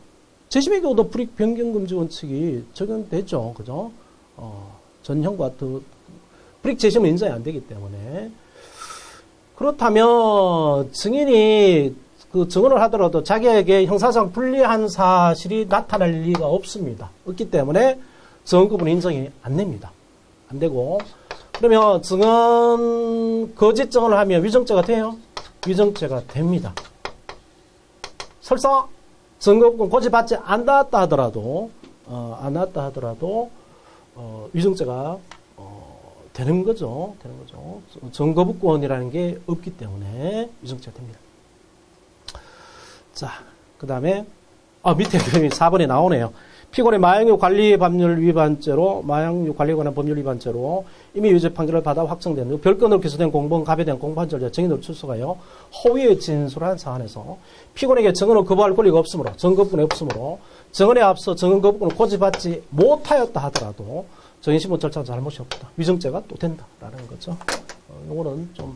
재심의 경우도 불이익 변경 금지 원칙이 적용되죠. 그죠? 전형과 불이익 재심은 인정이 안 되기 때문에 그렇다면 증인이 그 증언을 하더라도 자기에게 형사상 불리한 사실이 나타날 리가 없습니다. 없기 때문에 증언급은 인정이 안 됩니다. 안 되고 그러면 증언 거짓 증언을 하면 위정죄가 돼요? 위정죄가 됩니다. 설사 증거권 고지받지 않았다 하더라도 위정죄가 되는 거죠. 증거부권이라는 게 없기 때문에 위정죄가 됩니다. 자, 그 다음에 밑에 4번에 나오네요. 피고의 마약류 관리 법률 위반죄로 마약류 관리에 관한 법률 위반죄로 이미 유죄 판결을 받아 확정된 별건으로 기소된 공범 갑에 대한 공판 절차 증인으로 출석하여 허위의 진술한 사안에서 피고에게 증언을 거부할 권리가 없으므로 증거권이 없으므로 증언에 앞서 증언 거부권을 고지받지 못하였다 하더라도 증인신문 절차가 잘못이 없다. 위정죄가 또 된다라는 거죠. 요거는 좀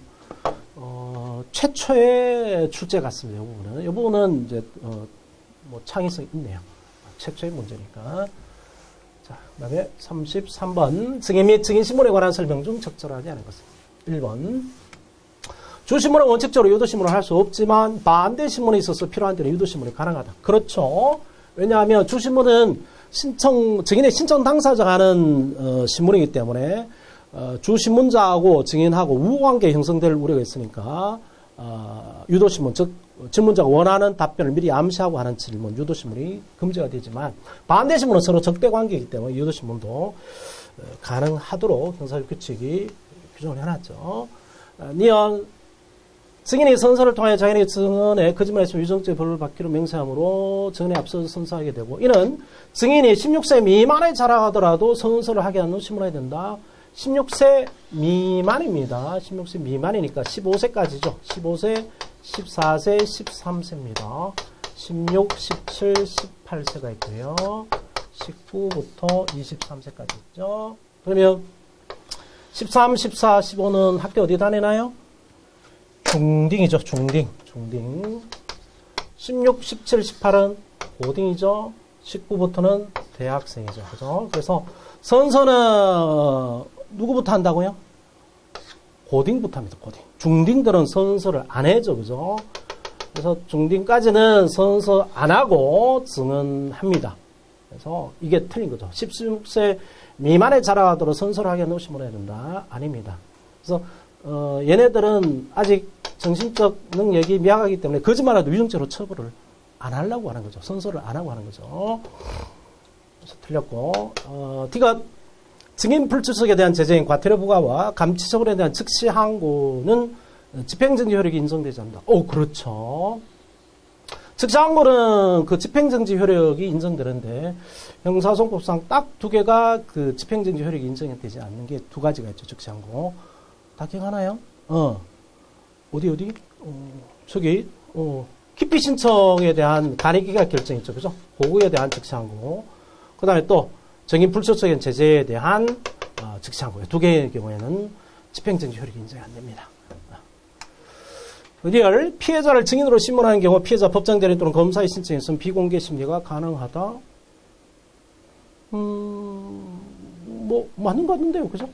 최초의 출제 같습니다. 이 부분은 이제 뭐 창의성이 있네요. 최초의 문제니까. 자, 그 다음에 33번. 증인 및 증인신문에 관한 설명 중 적절하지 않은 것은. 1번. 주신문은 원칙적으로 유도신문을 할 수 없지만 반대신문에 있어서 필요한 때는 유도신문이 가능하다. 그렇죠. 왜냐하면 주신문은 증인의 신청 당사자가 하는 신문이기 때문에 주신문자하고 증인하고 우호관계 형성될 우려가 있으니까 유도신문, 즉 질문자가 원하는 답변을 미리 암시하고 하는 질문, 유도신문이 금지가 되지만 반대신문은 서로 적대관계이기 때문에 유도신문도 가능하도록 형사적 규칙이 규정을 해놨죠. 니은 증인이 선서를 통해 자기의 증언에 거짓말했으면 유정죄 벌을 받기로 맹세하므로 증언에 앞서서 선서하게 되고 이는 증인이 16세 미만에 자라가더라도 선서를 하게 하는 신문해야 된다. 16세 미만입니다. 16세 미만이니까 15세까지죠. 15세, 14세, 13세입니다. 16, 17, 18세가 있고요. 19부터 23세까지 있죠. 그러면 13, 14, 15는 학교 어디 다니나요? 중딩이죠. 중딩. 16, 17, 18은 고딩이죠. 19부터는 대학생이죠. 그죠? 그래서 선서는 누구부터 한다고요? 고딩부터 합니다. 고딩. 중딩들은 선서를 안 해죠. 그죠? 그래서 중딩까지는 선서 안 하고 증언합니다. 그래서 이게 틀린 거죠. 16세 미만에 자라가도록 선서를 하게 놓으시면 해야 된다. 아닙니다. 그래서 얘네들은 아직 정신적 능력이 미약하기 때문에 거짓말해도 위정죄로 처벌을 안 하려고 하는 거죠. 선서를 안 하고 하는 거죠. 그래서 틀렸고, D가 증인 불출석에 대한 제재인 과태료 부과와 감치처분에 대한 즉시 항고는 집행정지 효력이 인정되지 않는다. 그렇죠. 즉시 항고는 그 집행정지 효력이 인정되는데 형사소송법상 딱 두 개가 그 집행정지 효력이 인정되지 않는 게 두 가지가 있죠. 즉시 항고. 다 기억하나요? 어디? 저기 기피 신청에 대한 간이기각 결정 있죠. 그죠? 그거에 대한 즉시 항고. 그 다음에 또 증인 불출석의 제재에 대한 즉시 항고예요. 두 개의 경우에는 집행정지 효력이 인정이 안 됩니다. 리얼 피해자를 증인으로 신문하는 경우 피해자 법정 대리 또는 검사의 신청에 있으면 비공개 심리가 가능하다. 뭐 맞는 것 같은데요, 그죠?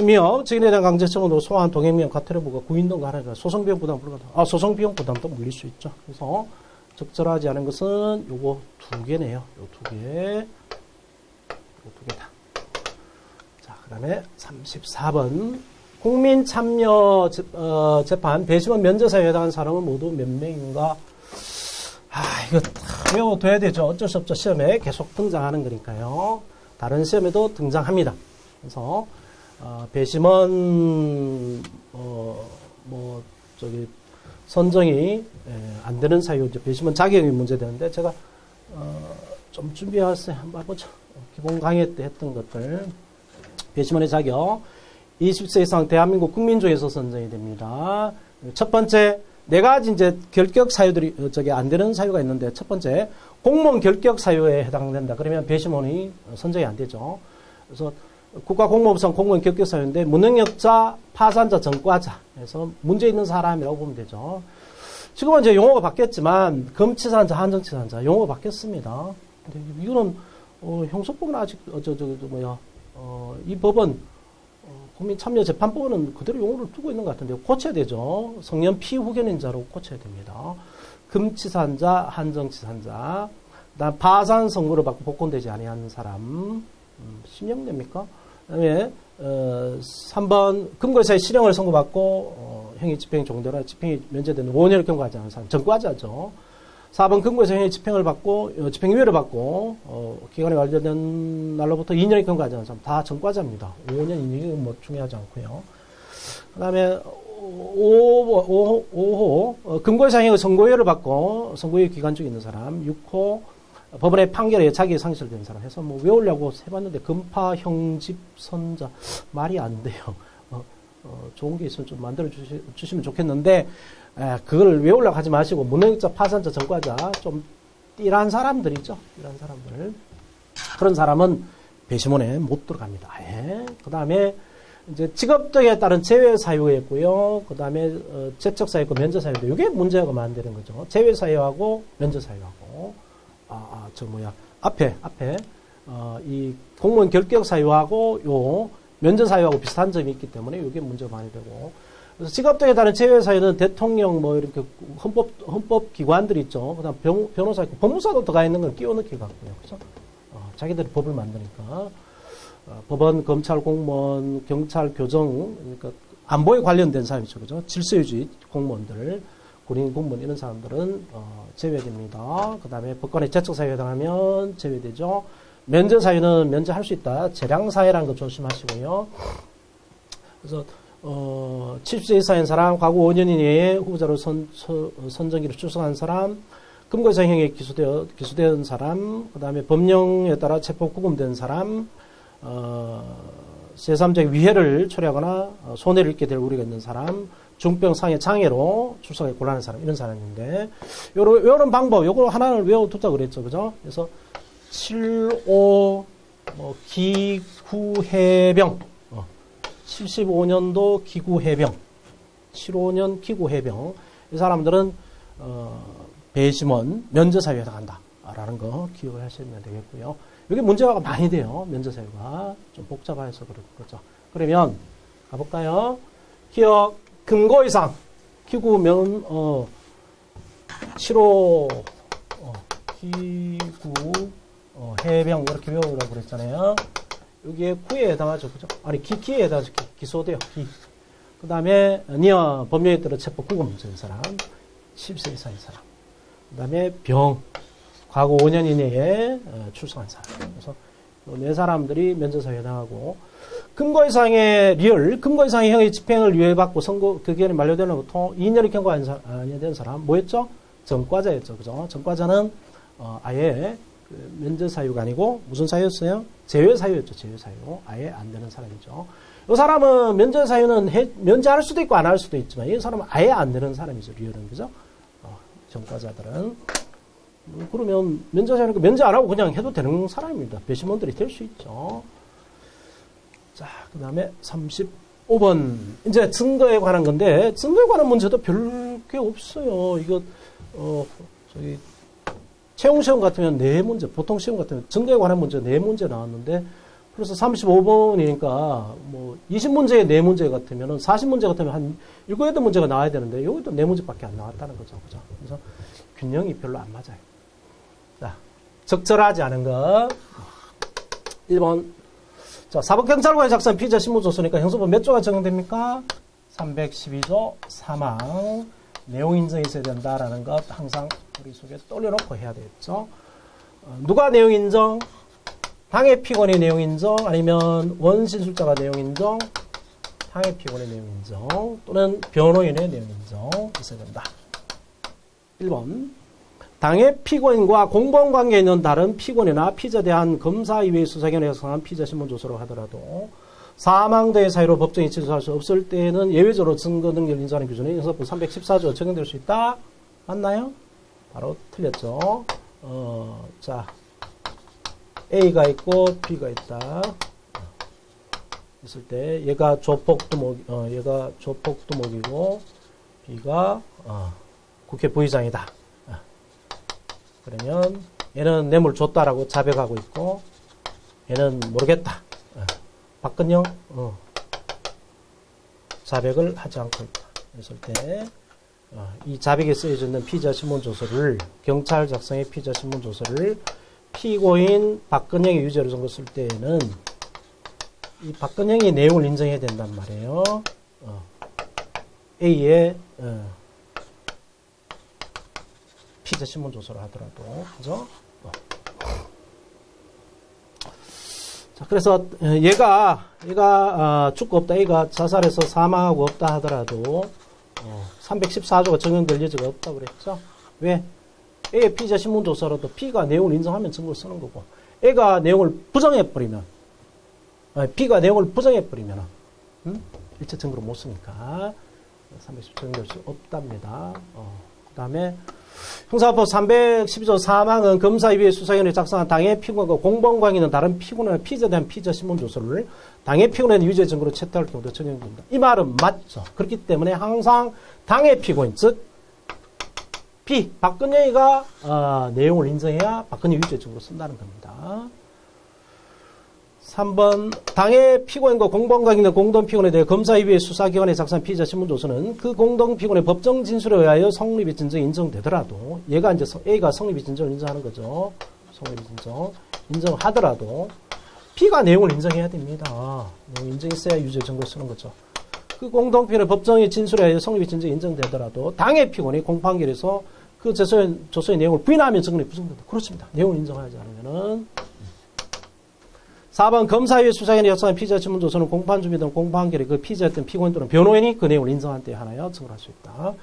며 증인에 대한 강제처분으로 소환 동행명 과태료 부과 구인 등 가능하다. 소송 비용 부담 불가다. 소송 비용 부담도 물릴 수 있죠. 그래서 적절하지 않은 것은 요거 두 개네요. 요 두 개. 요 두 개다. 자, 그다음에 34번. 국민 참여 재판 배심원 면제사유에 해당하는 사람은 모두 몇 명인가? 이거 외워둬야 되죠. 어쩔 수 없죠. 시험에 계속 등장하는 거니까요. 다른 시험에도 등장합니다. 그래서 배심원 선정이 안 되는 사유, 배심원 자격이 문제되는데 제가 좀 준비해왔어요. 한번 봐보죠. 기본 강의 때 했던 것들. 배심원의 자격 20세 이상 대한민국 국민 중에서 선정이 됩니다. 첫 번째 네 가지 이제 결격 사유들이 안 되는 사유가 있는데 첫 번째 공무원 결격 사유에 해당된다. 그러면 배심원이 선정이 안 되죠. 그래서 국가공무원법 공무원 결격 사유인데 무능력자, 파산자, 전과자 해서 문제 있는 사람이라고 보면 되죠. 지금은 이제 용어가 바뀌었지만 금치산자, 한정치산자 용어가 바뀌었습니다. 근데 이거는 형사법은 아직 이 법은 국민참여재판법은 그대로 용어를 두고 있는 것 같은데 고쳐야 되죠. 성년 피후견인자로 고쳐야 됩니다. 금치산자, 한정치산자, 그다음 파산 선고를 받고 복권되지 아니하는 사람, 심형됩니까? 그다음에 3번 금고에서의 실형을 선고받고 형이 집행이 종료나 집행이 면제되는 5년을 경과하지 않은 사람, 전과자죠. 4번 금고에서 형이 집행을 받고 집행유예를 받고 기간이 완료된 날로부터 2년이 경과하지 않은 사람 다 전과자입니다. 5년, 2년이 뭐 중요하지 않고요. 그 다음에 5호 금고에서 형이 선고유예를 받고 선고유예 기간 중에 있는 사람, 6호 법원의 판결에 자기 상실된 사람 해서 뭐 외우려고 해봤는데 금파, 형집, 선자 말이 안 돼요. 좋은 게 있으면 좀 만들어 주시면 좋겠는데 그걸 외우려고 하지 마시고 무능력자, 파산자, 전과자 좀 띠란 사람들 있죠. 띠란 사람들. 그런 사람은 배심원에 못 들어갑니다. 그 다음에 이제 직업 등에 따른 제외 사유가 있고요. 그 다음에 재척 사유 있고 면제 사유인데 이게 문제가 많다는 거죠. 제외 사유하고 면제 사유하고 앞에 이 공무원 결격 사유하고 요 면제 사유하고 비슷한 점이 있기 때문에 이게 문제가 많이 되고. 그래서 직업 등에 따른 제외 사유는 대통령 이렇게 헌법 기관들 있죠. 그다음 변호사 있고 법무사도 들어가 있는 걸 끼워 넣기 같고요. 그죠? 자기들이 법을 만드니까 법원, 검찰, 공무원, 경찰, 교정 그러니까 안보에 관련된 사유죠. 그죠? 질서유지 공무원들, 군인, 공무원 이런 사람들은 제외됩니다. 그다음에 법관의 재척 사유에 해당하면 제외되죠. 면제 사유는 면제할 수 있다. 재량 사유라는 거 조심하시고요. 그래서 70세 이상인 사람, 과거 5년 이내에 후보자로 선정기로 출석한 사람, 금고이상형에 기소된 사람, 그 다음에 법령에 따라 체포 구금된 사람, 제3자의 위해를 초래하거나 손해를 입게 될 우려가 있는 사람, 중병 상해 장애로 출석에 곤란한 사람, 이런 사람인데, 요런 방법, 요거 하나를 외워두자 그랬죠. 그죠? 그래서 7.5, 기구해병, 75년도 기구해병, 75년 기구해병, 이 사람들은, 배심원, 면제사유에 해당한다. 라는 거 기억을 하시면 되겠고요. 여기 문제가 많이 돼요. 면제사유가. 좀 복잡해서 그런 거죠. 그러면, 가볼까요? 기억, 금고 이상, 기구면, 7호, 기구, 해병, 이렇게 외우라고 그랬잖아요. 여기에 구에 해당하죠. 그죠? 아니, 기에 해당하죠. 기소돼요. 그 다음에, 니어, 법령에 따라 체포 구금된 사람, 10세 이상인 사람. 그 다음에 병, 과거 5년 이내에 출석한 사람. 그래서 네 사람들이 면제사유에 해당하고, 금고 이상의 리얼, 금고 이상의 형의 집행을 유예받고 선고 그 기간이 만료되는부터 2년의 경고가 된 사람 뭐였죠? 전과자였죠. 그죠? 전과자는 아예 그 면제사유가 아니고 무슨 사유였어요? 제외사유였죠. 제외사유. 아예 안 되는 사람이죠. 이 사람은 면제사유는 면제할 수도 있고 안 할 수도 있지만 이 사람은 아예 안 되는 사람이죠. 리얼은. 그죠? 전과자들은. 그러면 면제사유니까 면제 안 하고 그냥 해도 되는 사람입니다. 배심원들이 될 수 있죠. 자, 그 다음에 35번. 이제 증거에 관한 건데, 증거에 관한 문제도 별 게 없어요. 이거, 채용시험 같으면 4문제, 보통 시험 같으면 증거에 관한 문제 4문제 나왔는데, 그래서 35번이니까, 뭐, 20문제에 4문제 같으면은, 40문제 같으면 한 7, 8문제가 나와야 되는데, 여기도 4문제밖에 안 나왔다는 거죠. 그죠? 그래서 균형이 별로 안 맞아요. 자, 적절하지 않은 거. 1번. 자, 사법경찰관이 작성한 피의자 신문조서니까 형사법 몇 조가 적용됩니까? 312조 사망 내용 인정이 있어야 된다라는 것 항상 머릿속에 떠올려놓고 해야 되겠죠. 누가 내용 인정? 당해 피고인의 내용 인정 아니면 원신술자가 내용 인정, 당해 피고인의 내용 인정 또는 변호인의 내용 인정 있어야 된다. 1번. 당해 피고인과 공범관계에 있는 다른 피고인이나 피의자에 대한 검사 이외의 수사기관에 작성한 피의자 신문조서로 하더라도 사망 등의 사유로 법정에 취소할 수 없을 때에는 예외적으로 증거 등기를 인정하는 기준이 형사법 314조 적용될 수 있다. 맞나요? 바로 틀렸죠. 자, A가 있고 B가 있다. 있을 때 얘가 얘가 조폭두목이고 B가 국회 부의장이다. 그러면 얘는 뇌물 줬다라고 자백하고 있고 얘는 모르겠다. 박근영 자백을 하지 않고 있다. 그랬을 때 이 자백에 쓰여져 있는 피의자 신문조서를 경찰 작성의 피의자 신문조서를 피고인 박근영의 유죄로 적었을 때에는 이 박근영의 내용을 인정해야 된단 말이에요. A의 피의자 신문조서를 하더라도 그죠? 자, 그래서 얘가 죽고 없다, A가 자살해서 사망하고 없다 하더라도 314조가 적용될 여지가 없다고 그랬죠. 왜? A의 피의자 신문조서라도 B가 내용을 인정하면 증거를 쓰는 거고 A가 내용을 부정해버리면 B가 내용을 부정해버리면 일체 증거로 못 쓰니까 310 적용될 수 없답니다. 그 다음에 형사법 312조 사망은 검사 이외의 수사위원회 작성한 당해 피고인과 공범관계 있는 다른 피고인이나 피의자에 대한 피의자 신문조서를 당해 피고인의 유죄 증거로 채택할 경우도 적용됩니다. 이 말은 맞죠. 그렇기 때문에 항상 당해 피고인, 즉 B, 박근영이가 내용을 인정해야 박근영 유죄 증거로 쓴다는 겁니다. 3번 당해 피고인과 공범관계 있는 공동피고인에 대해 검사 이외의 수사기관에 작성한 피의자 신문조서는 그 공동피고인의 법정 진술에 의하여 성립이 진정이 인정되더라도 얘가 이제 A가 성립이 진정을 인정하는 거죠. 성립이 진정 인정하더라도 B가 내용을 인정해야 됩니다. 내용 인정했어야 유죄 증거를 쓰는 거죠. 그 공동피고인의 법정의 진술에 의하여 성립이 진정이 인정되더라도 당해 피고인이 공판결에서 그 조서의 내용을 부인하면 증거이 부정된다. 그렇습니다. 내용을 인정하지 않으면은 4번 검사위의 수사위원회 작성한 피의자 신문조서는 공판 준비 등 공판결에 그 피의자였던 피고인 또는 변호인이 그 내용을 인정한 때에 하나여 증거할 수 있다.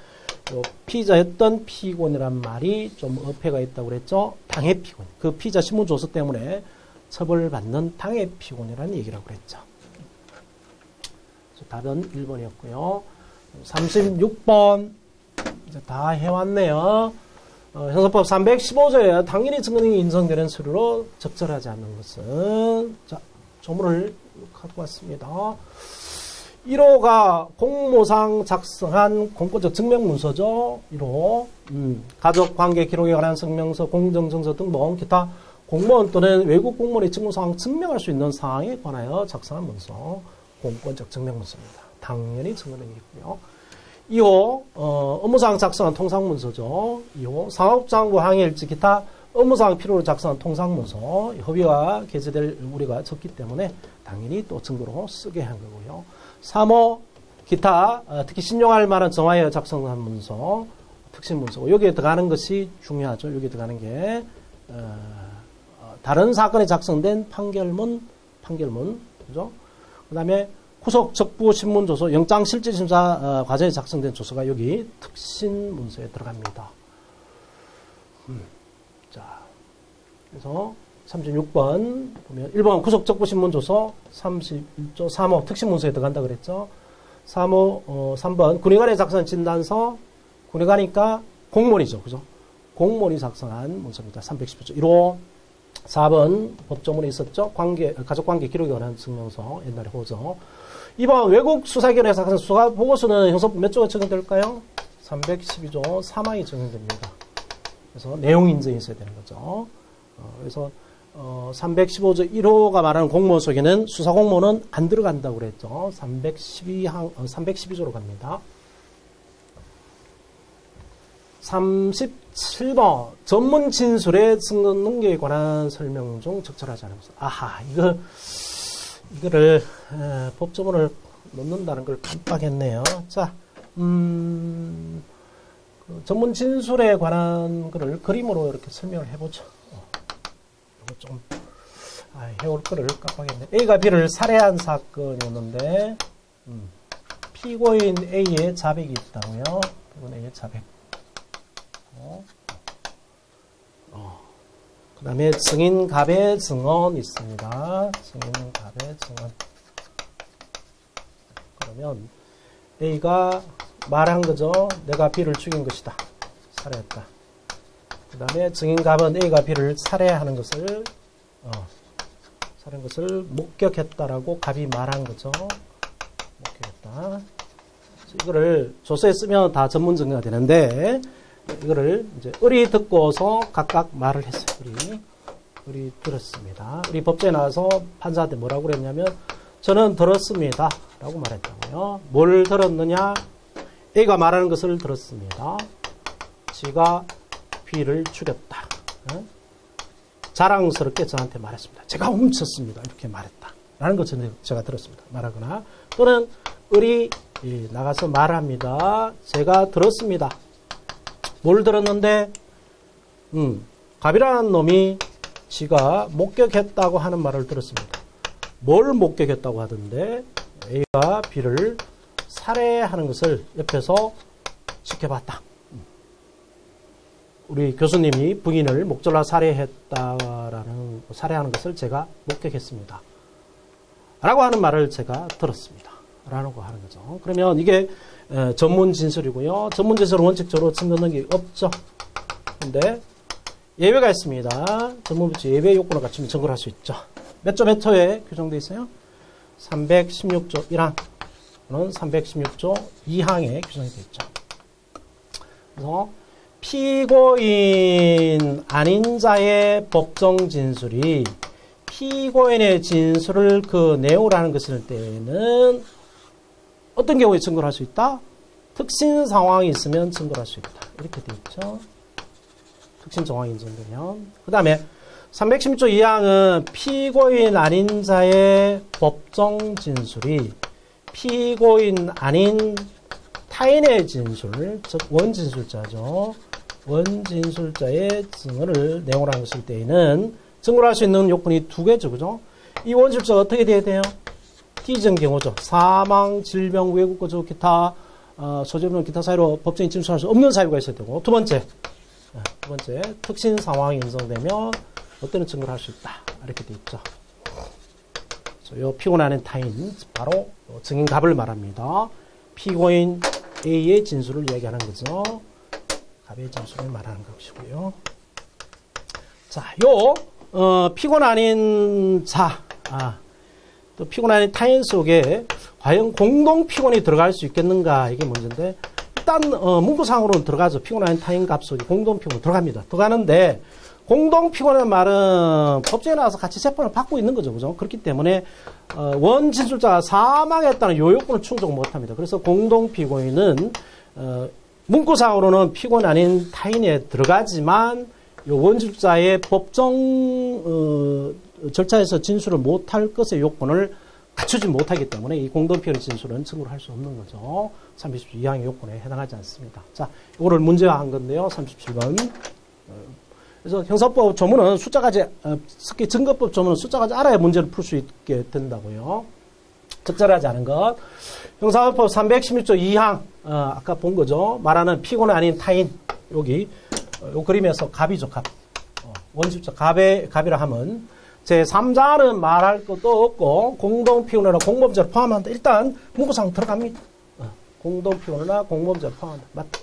피의자였던 피고인이란 말이 좀 어폐가 있다고 그랬죠. 당해 피고인. 그 피의자 신문조서 때문에 처벌받는 당해 피고인이라는 얘기라고 그랬죠. 답은 1번이었고요. 36번 이제 다 해왔네요. 형사법 315조에 당연히 증거등이 인정되는 서류로 적절하지 않는 것은 자 조문을 갖고 왔습니다. 1호가 공모상 작성한 공권적 증명문서죠. 1호 가족관계 기록에 관한 성명서, 공정증서 등본 기타 공무원 또는 외국 공무원의 직무상황 증명할 수 있는 사항에 관하여 작성한 문서 공권적 증명문서입니다. 당연히 증거등이 있고요. 2호 업무사항 작성한 통상문서죠. 2호 상업장부 항해일지 기타 업무사항 필요로 작성한 통상문서 협의가 게재될 우려가 적기 때문에 당연히 또 증거로 쓰게 한 거고요. 3호 기타 특히 신용할 만한 정화에 작성한 문서 특신문서고 여기에 들어가는 것이 중요하죠. 여기에 들어가는 게 다른 사건에 작성된 판결문, 그죠? 그 다음에 후속 적부 신문 조서, 영장 실질 심사 과정에 작성된 조서가 여기 특신 문서에 들어갑니다. 자, 그래서 36번 보면 1번 후속 적부 신문 조서 31조 3호 특신 문서에 들어간다 그랬죠. 3번 군의관에 작성한 진단서, 군의관이니까 공무원이죠, 그죠? 공무원이 작성한 문서입니다. 311조 1호. 4번 법조문에 있었죠. 가족관계 기록에 관한 증명서, 옛날에 호죠. 2번 외국 수사기관에 작성한 수사 보고서는 형사법 몇 조가 적용될까요? 312조 3항이 적용됩니다. 그래서 내용 인정이 있어야 되는 거죠. 그래서 315조 1호가 말하는 공무원 속에는 수사 공무원은 안 들어간다고 그랬죠. 312조로 갑니다. 37번 전문 진술의 증거 능력에 관한 설명 중 적절하지 않은 것은. 아하, 이거를 법조문을 넣는다는 걸 깜빡했네요. 자, 그 전문 진술에 관한 거를 그림으로 이렇게 설명을 해보죠. 이거 좀 해올 거를 깜빡했네. A가 B를 살해한 사건이었는데 피고인 A의 자백이 있다고요. 피고인 A의 자백. 그 다음에 증인갑의 증언 있습니다. 증인갑의 증언. 그러면 A가 말한 거죠. 내가 B를 죽인 것이다. 살해했다. 그 다음에 증인갑은 A가 B를 살해하는 것을 목격했다라고 갑이 말한 거죠. 목격했다. 이거를 조서에 쓰면 다 전문 증거가 되는데, 이거를 이제 을이 듣고서 각각 말을 했어요. 을이 들었습니다. 을이 법정에 나와서 판사한테 뭐라고 그랬냐면, 저는 들었습니다. 라고 말했다고요. 뭘 들었느냐? A가 말하는 것을 들었습니다. 지가 B를 죽였다. 자랑스럽게 저한테 말했습니다. 제가 훔쳤습니다. 이렇게 말했다. 라는 것을 제가 들었습니다. 말하거나, 또는 을이 나가서 말합니다. 제가 들었습니다. 뭘 들었는데, 갑이라는 놈이 지가 목격했다고 하는 말을 들었습니다. 뭘 목격했다고 하던데, A가 B를 살해하는 것을 옆에서 지켜봤다. 우리 교수님이 부인을 목졸라 살해하는 것을 제가 목격했습니다. 라고 하는 말을 제가 들었습니다. 라고 하는 거죠. 그러면 이게 전문 진술이고요. 전문 진술은 원칙적으로 증거 능력이 없죠. 근데 예외가 있습니다. 전문부치 예외 요건을 갖추면 증거를 할 수 있죠. 몇 조에 규정되어 있어요? 316조 1항은 316조 2항에 규정이 되어 있죠. 그래서 피고인 아닌 자의 법정 진술이 피고인의 진술을 그 내용이라는 것일 때에는 어떤 경우에 증거를 할 수 있다? 특신 상황이 있으면 증거를 할 수 있다. 이렇게 되어 있죠. 특신 정황이 인정되면. 그 다음에 316조 2항은 피고인 아닌 자의 법정 진술이 피고인 아닌 타인의 진술, 즉 원진술자죠. 원진술자의 증언을 내용으로 한 것일 때에는 증거를 할 수 있는 요건이 두 개죠. 그죠? 이 원진술자가 어떻게 돼야 돼요? T전 경우죠. 사망, 질병, 외국거, 기타, 소재없는 기타 사유로 법정에 진술할 수 없는 사유가 있어야 되고, 두 번째, 특신 상황이 인정되면 어때는 증거를 할 수 있다. 이렇게 돼 있죠. 요 피고인 아닌 타인, 바로 증인갑을 말합니다. 피고인 A의 진술을 얘기하는 거죠. 갑의 진술을 말하는 것이고요. 자, 피고인 아닌 또 피고인 아닌 타인 속에 과연 공동 피고인이 들어갈 수 있겠는가, 이게 문제인데, 일단 문구상으로는 들어가죠. 피고인 아닌 타인 갑 속에 공동 피고인 들어갑니다. 들어가는데 공동 피고인의 말은 법정에 나와서 같이 재판을 받고 있는 거죠. 그죠? 그렇기 때문에 원 진술자가 사망했다는 요요건을 충족 못합니다. 그래서 공동 피고인은 문구상으로는 피고인 아닌 타인에 들어가지만 요 원진술자의 법정 절차에서 진술을 못할 것의 요건을 갖추지 못하기 때문에 이 공동 피고인 진술은 증거를 할 수 없는 거죠. 37조 2항의 요건에 해당하지 않습니다. 자, 이거를 문제화한 건데요. 37번. 그래서 형사법 조문은 숫자까지, 특히 증거법 조문은 숫자까지 알아야 문제를 풀 수 있게 된다고요. 적절하지 않은 것. 형사법 316조 2항, 아까 본 거죠. 말하는 피고는 아닌 타인. 여기, 요 그림에서 갑이죠, 갑. 원주자 갑이라 하면, 제3자는 말할 것도 없고, 공동피고나 공범죄를 포함한다. 일단, 문구상 들어갑니다. 공동피고나 공범죄를 포함한다. 맞다.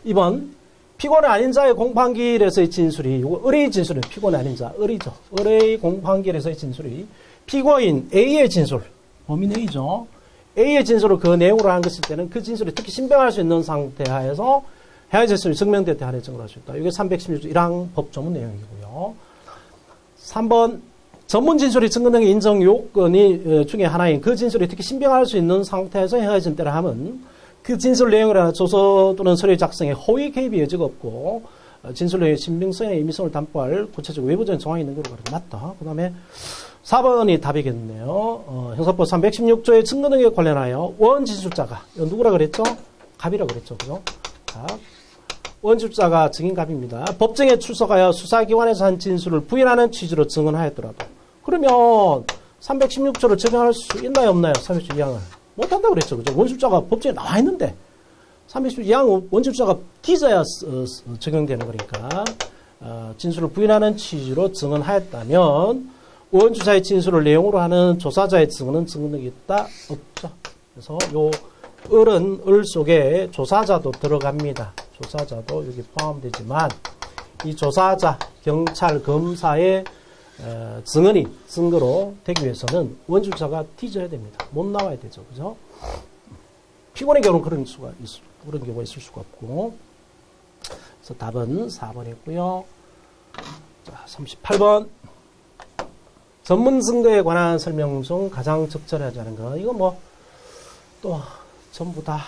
2번, 피고는 아닌 자의 공판기일에서의 진술이, 이거 의뢰의 진술은 피고는 아닌 자, 의뢰죠. 의뢰의 공판기일에서의 진술이, 피고인 A의 진술, 범인 A죠. A의 진술을 그 내용으로 한 것일 때는 그 진술이 특히 신빙할 수 있는 상태하에서 해야 진술이 증명될 때 한해 증거할 수 있다. 이게 316조 1항 법조문 내용이고요. 3번, 전문 진술이 증거 등의 인정 요건이 중에 하나인 그 진술이 특히 신빙할 수 있는 상태에서 행해진 때라 하면 그 진술 내용이나 조서 또는 서류 작성에 허위 개입이 여지가 없고 진술 내용의 신빙성의 임의성을 담보할 구체적 외부적인 정황이 있는 걸로 맞다. 그 다음에 4번이 답이겠네요. 형사법 316조의 증거 등에 관련하여 원진술자가 누구라 그랬죠? 갑이라 그랬죠. 그죠? 갑. 원진술자가 증인갑입니다. 법정에 출석하여 수사기관에서 한 진술을 부인하는 취지로 증언하였더라도 그러면 316조를 적용할 수 있나요? 없나요? 316조항을 못한다고 그랬죠. 그죠? 원술자가 법정에 나와 있는데 316조항 원술자가 뒤져야 적용되는 거니까 진술을 부인하는 취지로 증언하였다면 원주자의 진술을 내용으로 하는 조사자의 증언은 증언력이 있다? 없죠. 그래서 요 을은 을 속에 조사자도 들어갑니다. 조사자도 여기 포함되지만 이 조사자, 경찰, 검사의 증언이 증거로 되기 위해서는 원주자가 뒤져야 됩니다. 못 나와야 되죠. 그죠? 피고의 경우는 그런 경우가 있을 수가 없고. 그래서 답은 4번이고요. 자, 38번. 전문 증거에 관한 설명 중 가장 적절하지 않은 거. 이거 뭐, 또, 전부 다,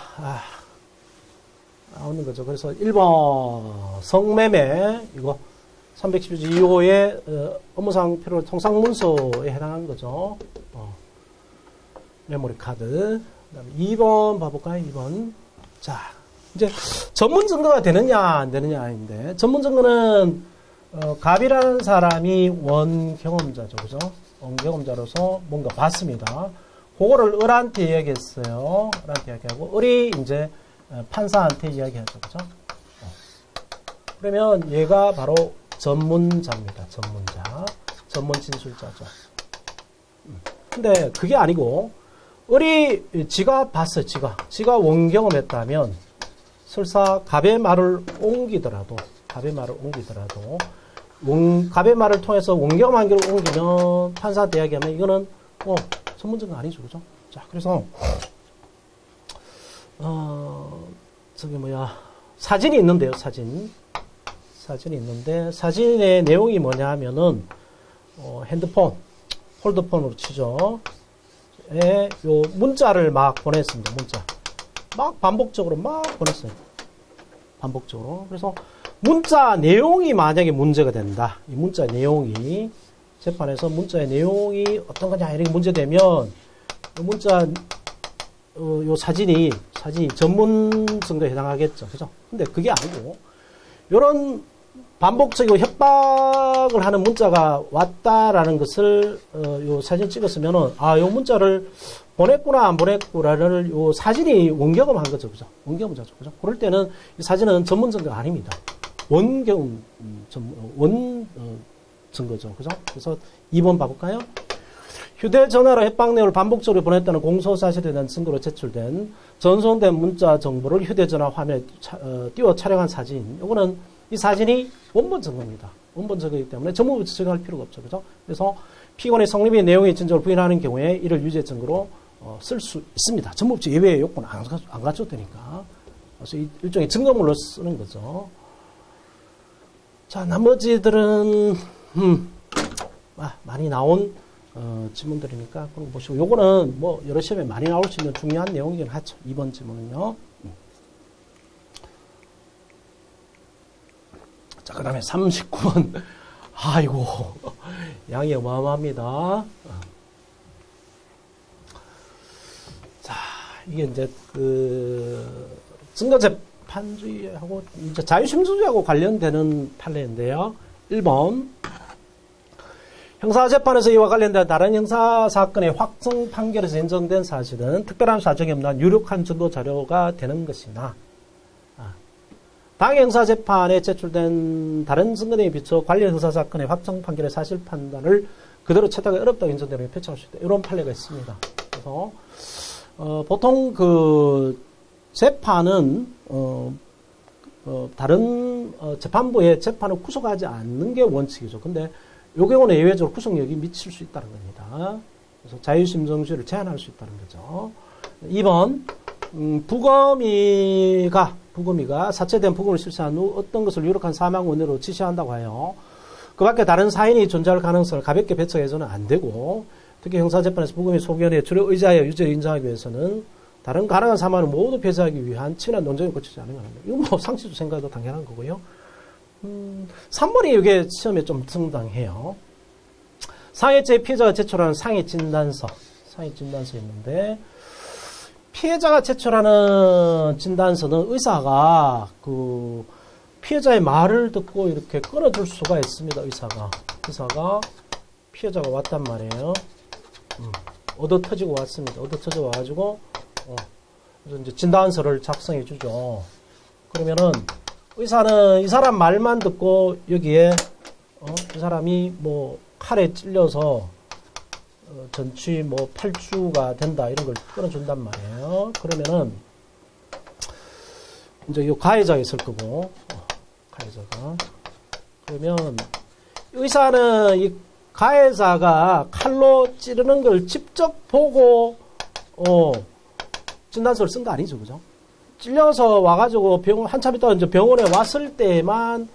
나오는 거죠. 그래서 1번, 성매매, 이거, 312조 2호의 업무상 필요 통상 문서에 해당하는 거죠. 메모리 카드. 그 다음에 2번 봐볼까요? 2번. 자, 이제 전문 증거가 되느냐, 안 되느냐, 아닌데, 전문 증거는 갑이라는 사람이 원경험자죠. 그죠? 원경험자로서 뭔가 봤습니다. 그거를 을한테 이야기했어요. 을한테 이야기하고, 을이 이제 판사한테 이야기하죠. 그죠? 그러면 얘가 바로 전문자입니다. 전문자. 전문 진술자죠. 근데 그게 아니고, 을이 지가 봤어요. 지가 원경험했다면, 설사 갑의 말을 옮기더라도, 갑의 말을 통해서 원경험한 걸 옮기면 판사한테 이야기하면 이거는 전문증거 아니죠. 그죠? 자, 그래서 사진이 있는데요. 사진이 있는데 사진의 내용이 뭐냐 하면은 핸드폰, 폴더폰으로 치죠. 요 문자를 막 보냈습니다. 문자. 막 반복적으로 막 보냈어요. 반복적으로. 그래서 문자 내용이 만약에 문제가 된다. 이 문자 내용이 재판에서 문자의 내용이 어떤 거냐 이렇게 문제되면 문자 요 사진이 전문 증거에 해당하겠죠. 그죠? 근데 그게 아니고 요런 반복적이고 협박을 하는 문자가 왔다라는 것을 요 사진 찍었으면은 요 문자를 보냈구나 안 보냈구나를 요 사진이 원경험한 거죠. 그죠? 원경험자죠. 그죠? 그럴 때는 이 사진은 전문 증거가 아닙니다. 원경 증거죠. 그죠? 그래서 2번 봐볼까요? 휴대전화로 협박 내용을 반복적으로 보냈다는 공소사실에 대한 증거로 제출된 전송된 문자 정보를 휴대전화 화면에 띄워 촬영한 사진. 이거는 이 사진이 원본 증거입니다. 원본 증거이기 때문에 전부 증거할 필요가 없죠. 그죠? 그래서 피고의 성립의 내용의 진정을 부인하는 경우에 이를 유죄 증거로 쓸 수 있습니다. 전부업체 예외의 요건을 안 갖춰도 되니까. 그래서 일종의 증거물로 쓰는 거죠. 자, 나머지들은 많이 나온 지문들이니까 그런 거 보시고 요거는 뭐 여러 시험에 많이 나올 수 있는 중요한 내용이긴 하죠. 2번 지문은요. 자, 그 다음에 39번. 아이고, 양이 어마어마합니다. 자, 이게 이제 증거재판주의하고 이제 자유심증주의하고 관련되는 판례인데요. 1번 형사재판에서 이와 관련된 다른 형사사건의 확정 판결에서 인정된 사실은 특별한 사정이 없는 유력한 증거 자료가 되는 것이나 당해 형사재판에 제출된 다른 증거 등에 비춰 관련 형사사건의 확정 판결의 사실 판단을 그대로 채택하기 어렵다고 인정되면 표창할 수 있다. 이런 판례가 있습니다. 그래서 보통 그 재판은 다른 재판부의 재판을 구속하지 않는 게 원칙이죠. 근데 이 경우는 예외적으로 구속력이 미칠 수 있다는 겁니다. 그래서 자유심정주의를 제한할 수 있다는 거죠. 2번 부검이가 사체된 부검을 실시한 후 어떤 것을 유력한 사망 원인으로 지시한다고 하여 그 밖에 다른 사인이 존재할 가능성을 가볍게 배척해서는 안 되고, 특히 형사재판에서 부검이 소견에 주로 의지하여 유죄를 인정하기 위해서는 다른 가능한 사망을 모두 배제하기 위한 치밀한 논쟁을 거치지 않은 겁니다. 이건 뭐 상식적 생각도 당연한 거고요. 3번이 이게 시험에 좀 등장해요. 상해죄 피해자가 제출하는 상해 진단서 있는데, 피해자가 제출하는 진단서는 의사가 그 피해자의 말을 듣고 이렇게 끊어줄 수가 있습니다. 의사가 피해자가 왔단 말이에요. 얻어 터지고 왔습니다. 얻어 터져 와가지고 그래서 이제 진단서를 작성해 주죠. 그러면은 의사는 이 사람 말만 듣고 여기에 이 사람이 뭐 칼에 찔려서 전치 뭐 8주가 된다 이런 걸 끊어준단 말이에요. 그러면은 이제 이 가해자가 있을 거고, 가해자가. 그러면 의사는 이 가해자가 칼로 찌르는 걸 직접 보고 진단서를 쓴 거 아니죠, 그죠? 찔려서 와가지고 한참 있다가 이제 병원에 왔을 때만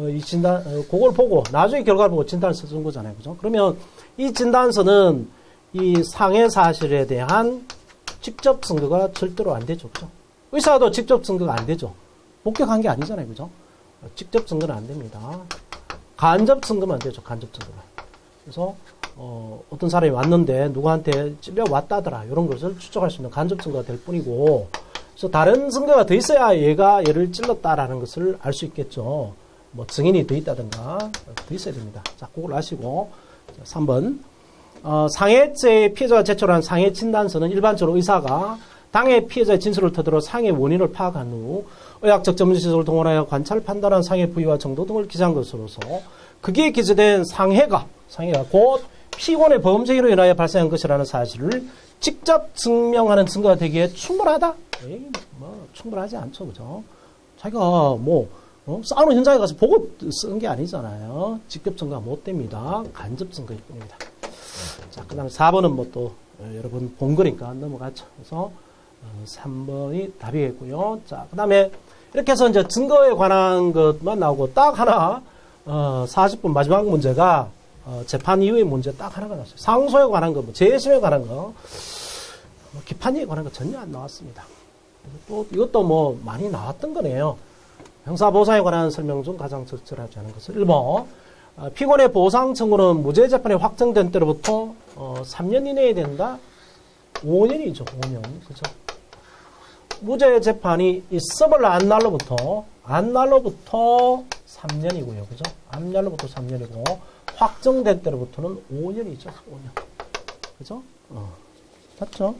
이 진단 그걸 보고 나중에 결과를 보고 진단서 쓴 거잖아요, 그죠? 그러면 이 진단서는 이 상해 사실에 대한 직접 증거가 절대로 안 되죠, 그죠? 의사도 직접 증거가 안 되죠. 목격한 게 아니잖아요, 그죠? 직접 증거는 안 됩니다. 간접 증거만 되죠, 간접 증거만. 그래서 어떤 사람이 왔는데 누구한테 찔려 왔다더라 이런 것을 추적할 수 있는 간접 증거가 될 뿐이고, 그래서 다른 증거가 더 있어야 얘가 얘를 찔렀다라는 것을 알 수 있겠죠. 뭐 증인이 더 있다든가 더 있어야 됩니다. 자, 그걸 아시고. 3번 상해죄 피해자가 제출한 상해 진단서는 일반적으로 의사가 당해 피해자의 진술을 토대로 상해 원인을 파악한 후 의학적 전문지식을 동원하여 관찰 판단한 상해 부위와 정도 등을 기재한 것으로서 그게 기재된 상해가 곧 피고의 범죄로 인하여 발생한 것이라는 사실을 직접 증명하는 증거가 되기에 충분하다? 뭐 충분하지 않죠, 그죠? 자기가 뭐 싸우는 현장에 가서 보고 쓴 게 아니잖아요. 직접 증거가 못 됩니다. 간접 증거일 뿐입니다. 자, 그 다음에 4번은 뭐 또 여러분 본 거니까 넘어가죠. 그래서 3번이 답이겠고요. 자, 그 다음에 이렇게 해서 이제 증거에 관한 것만 나오고 딱 하나 40분 마지막 문제가 재판 이후의 문제 딱 하나가 나왔어요. 상소에 관한 거, 뭐 재심에 관한 거, 기판에 관한 거 전혀 안 나왔습니다. 또 이것도 뭐 많이 나왔던 거네요. 형사보상에 관한 설명 중 가장 적절하지 않은 것을 1번 피고의 보상 청구는 무죄 재판이 확정된 때로부터 3년 이내에 된다. 5년이죠. 5년. 그죠? 무죄 재판이 있음을 안 날로부터 3년이고요. 그죠? 안 날로부터 3년이고 확정된 때로부터는 5년이죠. 5년. 그죠? 맞죠?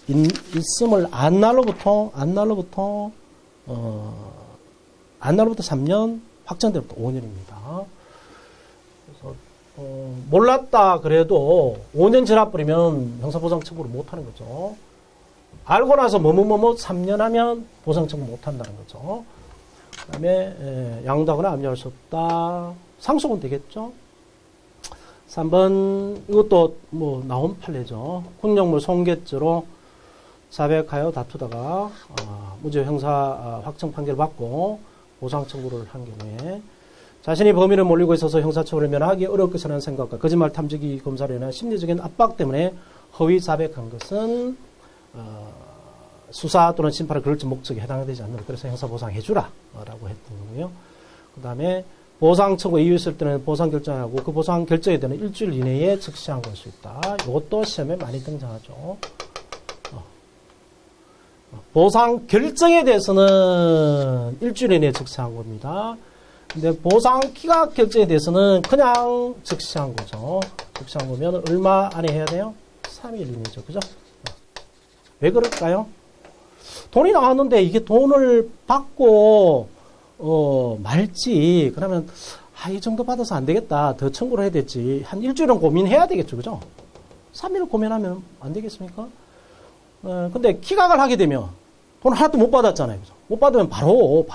있음을 안 날로부터 3년, 확정된 때부터 5년입니다. 그래서, 몰랐다 그래도 5년 지나버리면 형사보상 청구를 못하는 거죠. 알고 나서 3년 하면 보상 청구 못한다는 거죠. 그 다음에, 양도하거나 압류할 수 없다. 상속은 되겠죠. 3번, 이것도 뭐 나온 판례죠. 훈령물 손괴죄로 자백하여 다투다가, 무죄 형사 확정 판결을 받고, 보상 청구를 한 경우에 자신이 범인을 몰리고 있어서 형사처벌을 면하기 어려울 것이라는 생각과 거짓말 탐지기 검사로 인한 심리적인 압박 때문에 허위 자백한 것은 수사 또는 심판을 그럴지 목적에 해당되지 않는 것. 그래서 형사보상해주라 라고 했던 거고요. 그 다음에 보상 청구 이유 있을 때는 보상 결정하고 그 보상 결정에 대한 일주일 이내에 즉시 항고할 수 있다. 이것도 시험에 많이 등장하죠. 보상 결정에 대해서는 일주일 이내에 즉시 항고입니다. 근데 보상 기각 결제에 대해서는 그냥 즉시한 거죠. 즉시한 거면 얼마 안에 해야 돼요? 3일 이내죠. 그죠? 왜 그럴까요? 돈이 나왔는데 이게 돈을 받고 말지. 그러면 이 정도 받아서 안 되겠다. 더 청구를 해야 될지. 한 일주일은 고민해야 되겠죠. 그죠? 3일 고민하면 안 되겠습니까? 근데 기각을 하게 되면 돈 하나도 못 받았잖아요. 그죠? 못 받으면 바로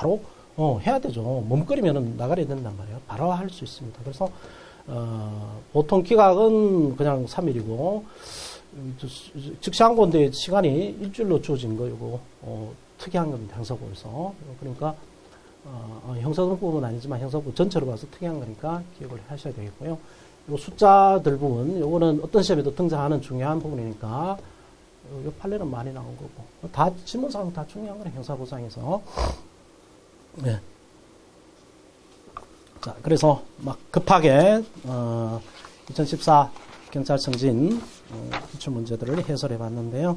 해야 되죠. 머뭇거리면 나가야 된단 말이에요. 바로 할 수 있습니다. 그래서 보통 기각은 그냥 3일이고 즉시한 건데 시간이 일주일로 주어진 거고 특이한 겁니다. 형사법에서. 그러니까 형사등법은 아니지만 형사법 전체로 봐서 특이한 거니까 기억을 하셔야 되겠고요. 요 숫자들 부분, 요거는 어떤 시험에도 등장하는 중요한 부분이니까 요 판례는 많이 나온 거고 다 지문상 다 중요한 거네. 형사보상에서. 네. 자, 그래서 막 급하게 2014 경찰청진 기출 문제들을 해설해 봤는데요.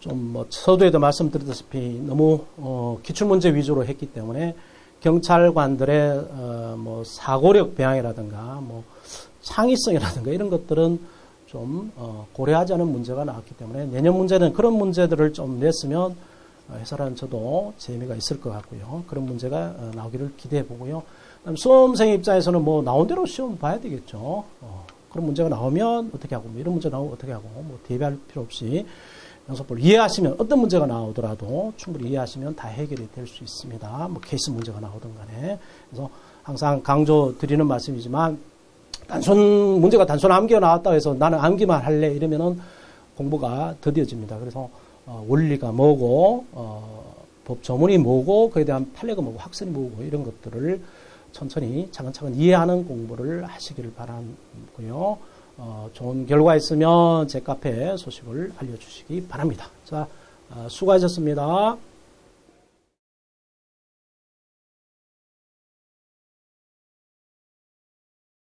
좀 뭐 서두에도 말씀드렸다시피 너무 기출 문제 위주로 했기 때문에 경찰관들의 뭐 사고력 배양이라든가 뭐 창의성이라든가 이런 것들은 좀 고려하지 않은 문제가 나왔기 때문에 내년 문제는 그런 문제들을 좀 냈으면 해설하는 저도 재미가 있을 것 같고요. 그런 문제가 나오기를 기대해 보고요. 수험생 입장에서는 뭐 나온 대로 시험 봐야 되겠죠. 그런 문제가 나오면 어떻게 하고 뭐 이런 문제 나오면 어떻게 하고 뭐 대비할 필요 없이 형사법을 이해하시면 어떤 문제가 나오더라도 충분히 이해하시면 다 해결이 될 수 있습니다. 뭐 케이스 문제가 나오든 간에. 그래서 항상 강조 드리는 말씀이지만 문제가 단순 암기가 나왔다고 해서 나는 암기만 할래 이러면은 공부가 더뎌집니다. 그래서 원리가 뭐고 법 조문이 뭐고 그에 대한 판례가 뭐고 학설이 뭐고 이런 것들을 천천히 차근차근 이해하는 공부를 하시기를 바라고요. 좋은 결과 있으면 제 카페에 소식을 알려주시기 바랍니다. 자, 수고하셨습니다.